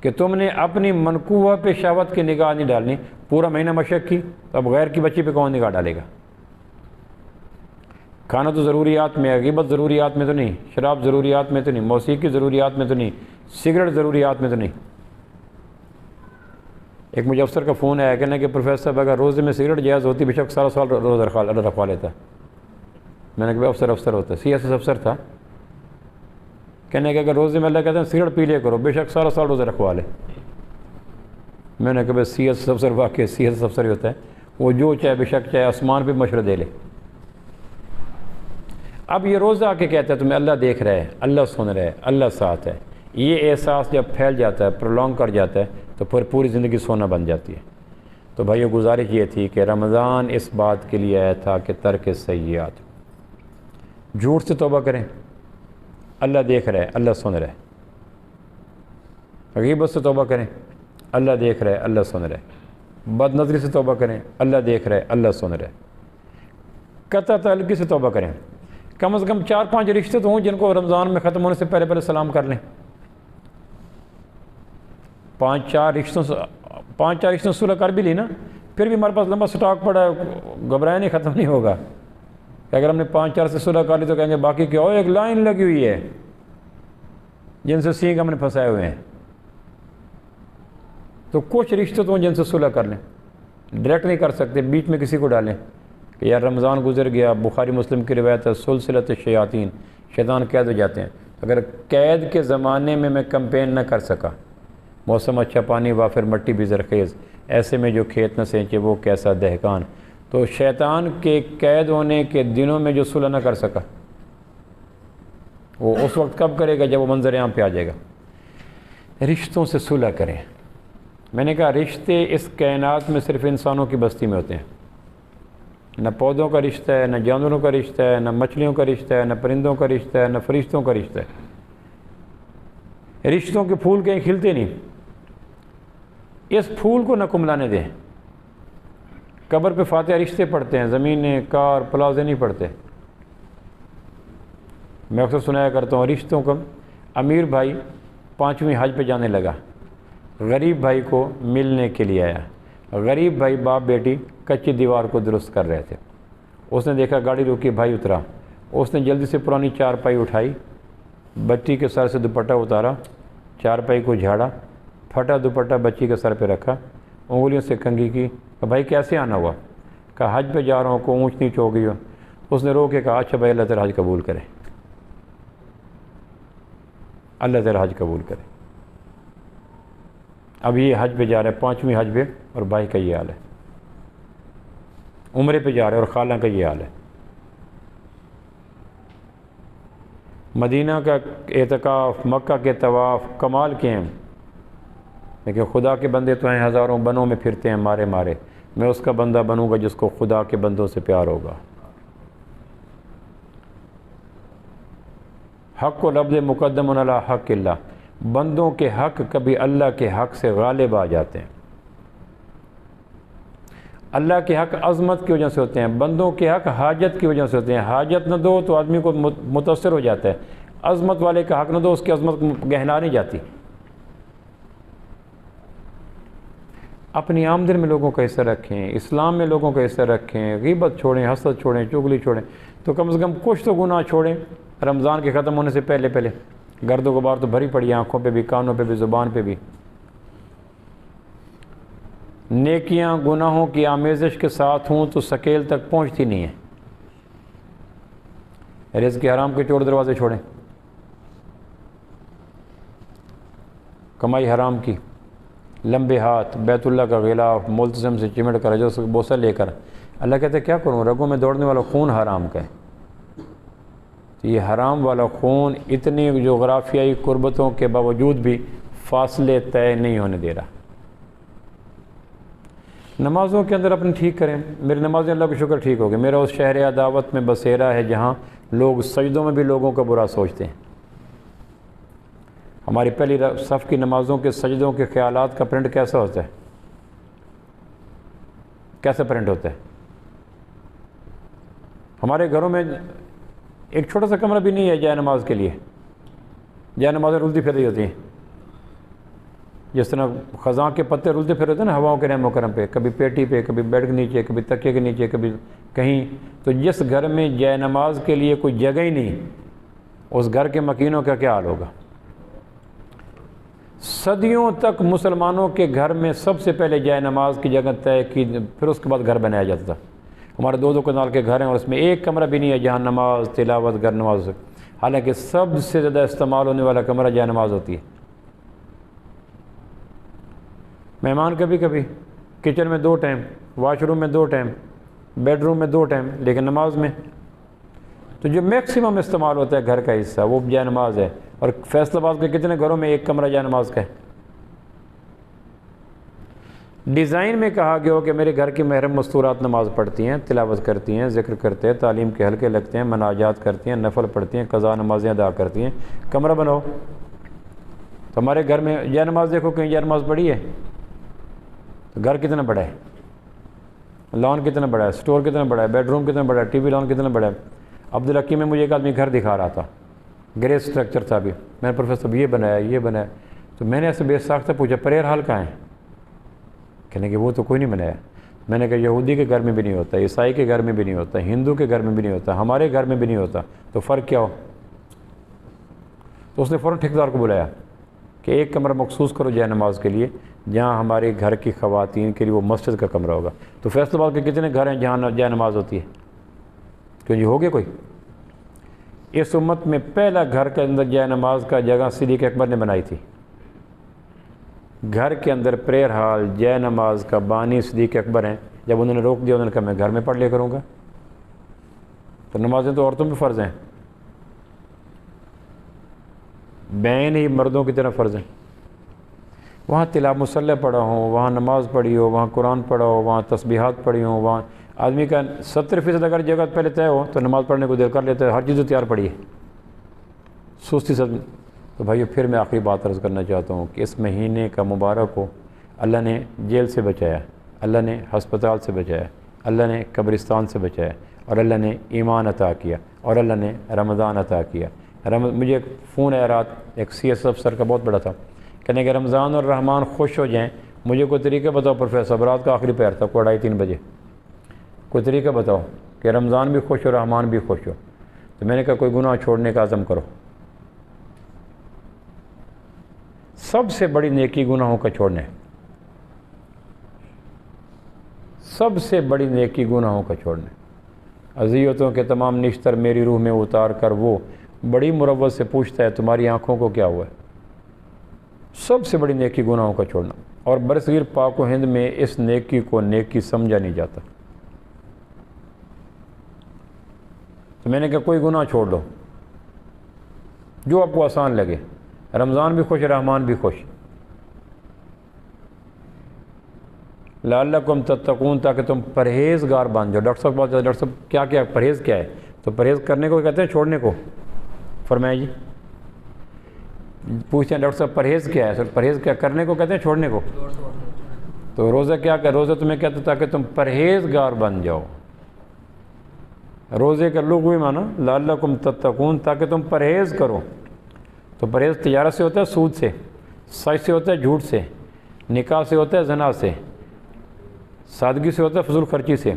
کہ تم نے اپنی منقوہ پہ شہوت کی نگاہ نہیں ڈالنی، پورا مہینہ مشق کی، تو اب غیر کی بچی پہ کون نگاہ ڈالے گا؟ کھانا تو ضروریات میں ہے، غیبت ضروریات میں تو نہیں، شراب ضروریات میں تو نہیں، موسیقی ضروریات میں تو نہیں، سگریٹ ضروریات میں تو نہیں۔ ایک مجھے افسر کا فون آیا کہنا کہ پروفیسر صاحب اگر روزے میں سگریٹ جائز ہوتی بے شک سارا سال روزہ رکھوا لیتا۔ میں نے کہا افسر ہوتا ہے، CSS افسر تھا، کہنے کہ اگر روزے میں اللہ کہتے ہیں سگریٹ پی لے کرو بے شک سارا سال روزہ رکھوا لے۔ میں نے کہا CSS افسر واقعی CSS افسر ہی ہوتا ہے، وہ جو چاہے بے شک چاہے آسمان پہ مشورہ دے لے۔ اب یہ روزہ آ کے کہتا ہے تمہیں اللہ دیکھ رہا ہے، اللہ سن رہا ہے، اللہ ساتھ ہے، یہ احساس جب پھیل جاتا ہے، پرولونگ کر جاتا ہے، تو پھر پوری زندگی سونا بن جاتی ہے۔ تو بھائیو گزارش یہ تھی کہ رمضان اس بات کے لیے آیا تھا کہ ترک سیئات، جھوٹ سے توبہ کریں، اللہ دیکھ رہا ہے، اللہ سن رہا ہے۔ غیبت سے توبہ کریں، اللہ دیکھ رہا ہے، اللہ سن رہا ہے۔ بد نظری سے توبہ کریں، اللہ دیکھ رہا ہے، اللہ سن رہا ہے۔ قطع تعلقی سے توبہ کریں، کم از کم 4-5 رشتے تو ہوں جن کو رمضان میں ختم ہونے سے پہلے سلام کر لیں۔ 5-4 رشتوں سے صلح کر بھی لی نا، پھر بھی ہمارے پاس لمبا سٹاک پڑا ہے، گھبرائے نہیں، ختم نہیں ہوگا۔ کہ اگر ہم نے 5-4 سے صلح کر لی تو کہیں گے باقی کیا ہو، ایک لائن لگی ہوئی ہے جن سے سینگ ہم نے پھنسائے ہوئے ہیں۔ تو کچھ رشتے تو جن سے صلح کر لیں، ڈائریکٹ نہیں کر سکتے، بیچ میں کسی کو ڈالیں کہ یار رمضان گزر گیا، بخاری مسلم کی روایت ہے سلسلۃ الشیاطین، شیطان قید ہو جاتے ہیں۔ اگر قید کے زمانے میں کمپین نہ کر سکا، موسم اچھا، پانی وافر، مٹی بھی زرخیز، ایسے میں جو کھیت نہ سینچے وہ کیسا دہقان، تو شیطان کے قید ہونے کے دنوں میں جو صلح نہ کر سکا وہ اس وقت کب کرے گا؟ جب وہ منظر عام پہ آ جائے گا۔ رشتوں سے صلح کریں۔ میں نے کہا رشتے اس کائنات میں صرف انسانوں کی بستی میں ہوتے ہیں، نہ پودوں کا رشتہ ہے، نہ جانوروں کا رشتہ ہے، نہ مچھلیوں کا رشتہ ہے، نہ پرندوں کا رشتہ ہے، نہ فرشتوں کا رشتہ ہے۔ رشتوں کے پھول کہیں کھلتے نہیں، اس پھول کو نہ کملانے دیں۔ قبر پہ فاتحہ رشتے پڑھتے ہیں، زمینیں، کار، پلازے نہیں پڑھتے۔ میں اکثر سنایا کرتا ہوں رشتوں کا، امیر بھائی 5ویں حج پہ جانے لگا، غریب بھائی کو ملنے کے لیے آیا۔ غریب بھائی باپ بیٹی کچی دیوار کو درست کر رہے تھے، اس نے دیکھا گاڑی روکی، بھائی اترا، اس نے جلدی سے پرانی چارپائی اٹھائی، بچی کے سر سے دوپٹہ اتارا، چارپائی کو جھاڑا، پھٹا دوپٹہ بچی کے سر پہ رکھا، انگلیوں سے کنگھی کی، کہ بھائی کیسے آنا ہوا؟ کہا حج پہ جا رہا ہوں، کو اونچ نیچ ہو گئی ہو۔ اس نے رو کے کہا اچھا بھائی اللہ تیرا حج قبول کرے، اللہ تیرا حج قبول کرے۔ اب یہ حج پہ جا رہا ہے، 5ویں حج پہ، اور بھائی کا یہ حال ہے، عمرے پہ جا رہے اور خالہ کا یہ حال ہے۔ مدینہ کا اعتکاف، مکہ کے طواف کمال کے ہیں، لیکن خدا کے بندے تو ہیں ہزاروں بنوں میں پھرتے ہیں مارے مارے، میں اس کا بندہ بنوں گا جس کو خدا کے بندوں سے پیار ہوگا۔ حق و لفظ مقدم علی حق اللہ، بندوں کے حق کبھی اللہ کے حق سے غالب آ جاتے ہیں۔ اللہ کے حق عظمت کی وجہ سے ہوتے ہیں، بندوں کے حق حاجت کی وجہ سے ہوتے ہیں۔ حاجت نہ دو تو آدمی کو متاثر ہو جاتا ہے، عظمت والے کا حق نہ دو، اس کی عظمت گہنا نہیں جاتی۔ اپنی آمدن میں لوگوں کا حصہ رکھیں، اسلام میں لوگوں کا حصہ رکھیں، غیبت چھوڑیں، حسد چھوڑیں، چغلی چھوڑیں، تو کم سے کم کچھ تو گناہ چھوڑیں رمضان کے ختم ہونے سے پہلے پہلے۔ گرد و غبار تو بھری پڑی آنکھوں پہ بھی، کانوں پہ بھی، زبان پہ بھی۔ نیکیاں گناہوں کی آمیزش کے ساتھ ہوں تو سکیل تک پہنچتی نہیں ہے۔ رزق کے حرام کے چور دروازے چھوڑیں، کمائی حرام کی، لمبے ہاتھ، بیت اللہ کا غلاف، ملتزم سے چمٹ کر جو بوسہ لے کر، اللہ کہتے کیا کروں، رگوں میں دوڑنے والا خون حرام کا ہے۔ تو یہ حرام والا خون اتنی جغرافیائی قربتوں کے باوجود بھی فاصلے طے نہیں ہونے دے رہا۔ نمازوں کے اندر اپنے ٹھیک کریں، میری نمازیں اللہ کا شکر ٹھیک ہو گئی، میرا اس شہر عداوت میں بسیرا ہے جہاں لوگ سجدوں میں بھی لوگوں کا برا سوچتے ہیں۔ ہماری پہلی صف کی نمازوں کے سجدوں کے خیالات کا پرنٹ کیسا ہوتا ہے؟ کیسا پرنٹ ہوتا ہے؟ ہمارے گھروں میں ایک چھوٹا سا کمرہ بھی نہیں ہے جائے نماز کے لیے، جائے نمازیں رلتی پھر رہی ہوتی ہیں، جس طرح خزاں کے پتے رلتے پھر ہوتے ہیں نا ہواؤں کے رحم و کرم پہ، کبھی پیٹی پہ، کبھی بیڈ کے نیچے، کبھی تکیے کے نیچے، کبھی کہیں۔ تو جس گھر میں جائے نماز کے لیے کوئی جگہ ہی نہیں، اس گھر کے مکینوں کا کیا حال ہوگا؟ صدیوں تک مسلمانوں کے گھر میں سب سے پہلے جائے نماز کی جگہ طے کی، پھر اس کے بعد گھر بنایا جاتا تھا۔ ہمارے 2 کنال کے گھر ہیں اور اس میں ایک کمرہ بھی نہیں ہے جہاں نماز، تلاوت، گھر نماز ہو سکے، حالانکہ سب سے زیادہ استعمال ہونے والا کمرہ جائے نماز ہوتی ہے۔ مہمان کبھی کبھی کچن میں 2 ٹائم، واش روم میں 2 ٹائم، بیڈ روم میں 2 ٹائم، لیکن نماز میں تو جو میکسیمم استعمال ہوتا ہے گھر کا حصہ وہ جائے نماز ہے۔ اور فیصل آباد کے کتنے گھروں میں ایک کمرہ جائے نماز کا ہے؟ ڈیزائن میں کہا گیا ہو کہ میرے گھر کی محرم مستورات نماز پڑھتی ہیں، تلاوت کرتی ہیں، ذکر کرتے ہیں، تعلیم کے حلقے لگتے ہیں، مناجات کرتی ہیں، نفل پڑھتی ہیں، قضا نمازیں ادا کرتی ہیں، کمرہ بناؤ۔ تو ہمارے گھر میں جائے نماز دیکھو کہیں جائے نماز پڑھی ہے؟ تو گھر کتنا بڑا ہے، لان کتنا بڑا ہے، سٹور کتنا بڑا ہے، بیڈ روم کتنا بڑا ہے، ٹی وی لان کتنا بڑا ہے۔ عبدالحکیم میں مجھے ایک آدمی گھر دکھا رہا تھا، گرے اسٹرکچر تھا بھی، میں نے پروفیسر صاحب یہ بنایا یہ بنایا، تو میں نے ایسے بے ساختہ پوچھا پریئر ہال کہاں ہے؟ کہنے کہ وہ تو کوئی نہیں بنایا۔ میں نے کہا یہودی کے گھر میں بھی نہیں ہوتا، عیسائی کے گھر میں بھی نہیں ہوتا، ہندو کے گھر میں بھی نہیں ہوتا، ہمارے گھر میں بھی نہیں ہوتا، تو فرق کیا ہو؟ تو اس نے فوراً ٹھیکیدار کو بلایا کہ ایک کمرہ مخصوص کرو جائے نماز کے لیے، جہاں ہمارے گھر کی خواتین کے لیے وہ مسجد کا کمرہ ہوگا۔ تو فیصل آباد کے کتنے گھر ہیں جہاں جائے نماز ہوتی ہے؟ کیوں جی ہو گیا کوئی؟ اس امت میں پہلا گھر کے اندر جائے نماز کا جگہ صدیق اکبر نے بنائی تھی۔ گھر کے اندر پریئر ہال جائے نماز کا بانی صدیق اکبر ہیں۔ جب انہوں نے روک دیا، انہوں نے کہا میں گھر میں پڑھ لیا کروں گا۔ تو نمازیں تو عورتوں پہ فرض ہیں، بین ہی مردوں کی طرح فرض ہیں۔ وہاں تلاوت مصلی پڑھا ہوں، وہاں نماز پڑھی ہو، وہاں قرآن پڑھا ہو، وہاں تسبیحات پڑھی ہوں، وہاں آدمی کا 70% اگر جگہ پہلے طے ہو تو نماز پڑھنے کو دل کر لیتا ہے، ہر چیز تیار پڑھی ہے، سستی سب۔ تو بھائیو پھر میں آخری بات عرض کرنا چاہتا ہوں کہ اس مہینے کا مبارک کو اللہ نے جیل سے بچایا، اللہ نے ہسپتال سے بچایا، اللہ نے قبرستان سے بچایا، اور اللہ نے ایمان عطا کیا، اور اللہ نے رمضان عطا کیا۔ مجھے ایک فون آیا رات، ایک CS افسر کا بہت بڑا تھا، کہنے کہ رمضان اور رحمان خوش ہو جائیں، مجھے کوئی طریقہ بتاؤ پروفیسر، رات کا آخری پہر تھا، 2:30-3 بجے، کوئی طریقہ بتاؤ کہ رمضان بھی خوش ہو رحمان بھی خوش ہو۔ تو میں نے کہا کوئی گناہ چھوڑنے کا عزم کرو۔ سب سے بڑی نیکی گناہوں کا چھوڑنا ہے، سب سے بڑی نیکی گناہوں کا چھوڑنا ہے۔ اذیتوں کے تمام نشتر میری روح میں اتار کر وہ بڑی مروت سے پوچھتا ہے تمہاری آنکھوں کو کیا ہوا ہے۔ سب سے بڑی نیکی گناہوں کا چھوڑنا، اور برصغیر پاک و ہند میں اس نیکی کو نیکی سمجھا نہیں جاتا۔ تو میں نے کہا کوئی گناہ چھوڑ دو جو آپ کو آسان لگے، رمضان بھی خوش رحمان بھی خوش، لعلکم تتقون، تاکہ تم پرہیزگار بن جاؤ۔ ڈاکٹر صاحب بات ڈاکٹر صاحب کیا پرہیز کیا ہے؟ تو پرہیز کرنے کو کہتے ہیں چھوڑنے کو؟ فرمایا جی، پوچھتے ہیں ڈاکٹر صاحب پرہیز کیا ہے؟ سر پرہیز کیا کرنے کو کہتے ہیں چھوڑنے کو؟ تو روزہ کیا کہ روزہ تمہیں کہتا تاکہ تم پرہیزگار بن جاؤ. روزے کا لغوی معنی لعلکم تتقون، تاکہ تم پرہیز کرو. تو پرہیز تجارت سے ہوتا ہے سود سے، سچ سے ہوتا ہے جھوٹ سے، نکاح سے ہوتا ہے زنا سے، سادگی سے ہوتا ہے فضول خرچی سے،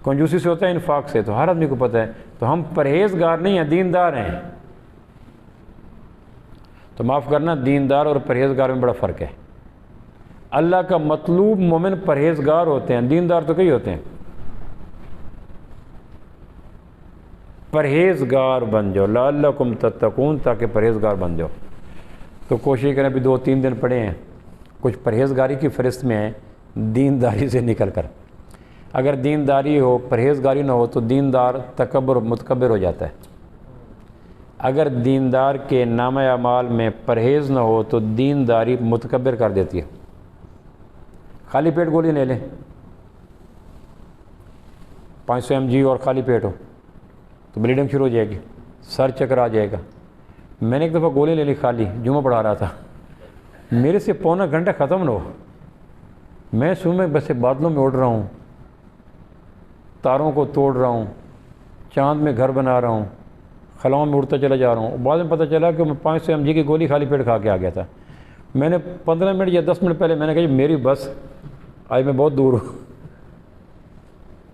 کنجوسی سے ہوتا ہے انفاق سے. تو ہر آدمی کو پتہ ہے. تو ہم پرہیزگار نہیں ہیں، دیندار ہیں. تو معاف کرنا، دیندار اور پرہیزگار میں بڑا فرق ہے. اللہ کا مطلوب مومن پرہیزگار ہوتے ہیں، دیندار تو کئی ہوتے ہیں. پرہیزگار بن جاؤ، لعلکم تتقون، تاکہ پرہیزگار بن جاؤ. تو کوشش کریں ابھی 2-3 دن پڑھے ہیں، کچھ پرہیزگاری کی فہرست میں ہیں دینداری سے نکل کر. اگر دینداری ہو پرہیزگاری نہ ہو تو دیندار تکبر متکبر ہو جاتا ہے. اگر دیندار کے نامہ اعمال میں پرہیز نہ ہو تو دینداری متکبر کر دیتی ہے. خالی پیٹ گولی لے لیں، 500 mg اور خالی پیٹ ہو تو بلیڈنگ شروع ہو جائے گی، سر چکر آ جائے گا. میں نے ایک دفعہ گولی لے لی خالی، جمعہ پڑھا رہا تھا، میرے سے پونا گھنٹہ ختم نہ ہو. میں صبح میں بس بادلوں میں اڑ رہا ہوں، تاروں کو توڑ رہا ہوں، چاند میں گھر بنا رہا ہوں، خلاؤں میں اڑتا چلا جا رہا ہوں. بعد میں پتہ چلا کہ میں 500 mg کی گولی خالی پیٹ کھا کے آ گیا تھا. میں نے 15 منٹ یا 10 منٹ پہلے میں نے کہا میری بس آج میں بہت دور ہوں.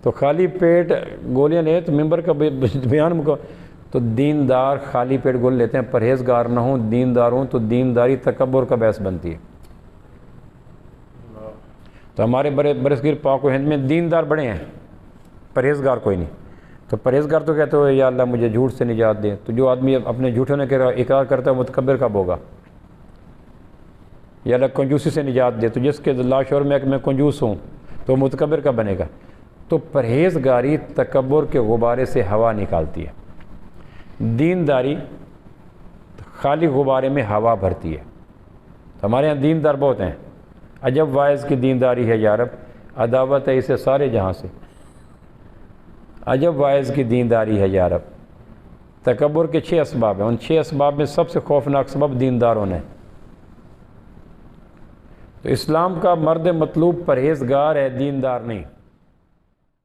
تو خالی پیٹ گولیاں لیں تو ممبر کا بیان تو دیندار خالی پیٹ گولی لیتے ہیں. پرہیزگار نہ ہوں، دیندار ہوں تو دینداری تکبر کا باعث بنتی ہے. تو ہمارے برصغیر پاک و ہند میں دیندار بڑے ہیں، پرہیزگار کوئی نہیں. تو پرہیزگار تو کہتے ہو یا اللہ مجھے جھوٹ سے نجات دے. تو جو آدمی اپنے جھوٹ ہونے کا اقرار کرتا ہے متکبر کب ہوگا؟ یا اللہ کنجوسی سے نجات دے. تو جس کے لاشعور میں کہ میں کنجوس ہوں تو متکبر کا بنے گا. تو پرہیزگاری تکبر کے غبارے سے ہوا نکالتی ہے، دینداری خالی غبارے میں ہوا بھرتی ہے. تو ہمارے ہاں دیندار بہت ہیں. عجب واعظ کی دینداری ہے یا رب، عداوت ہے اسے سارے جہاں سے. عجب واعظ کی دینداری ہے یا رب. تکبر کے 6 اسباب ہیں، ان 6 اسباب میں سب سے خوفناک سبب دیندار ہونا ہے. تو اسلام کا مرد مطلوب پرہیزگار ہے، دیندار نہیں.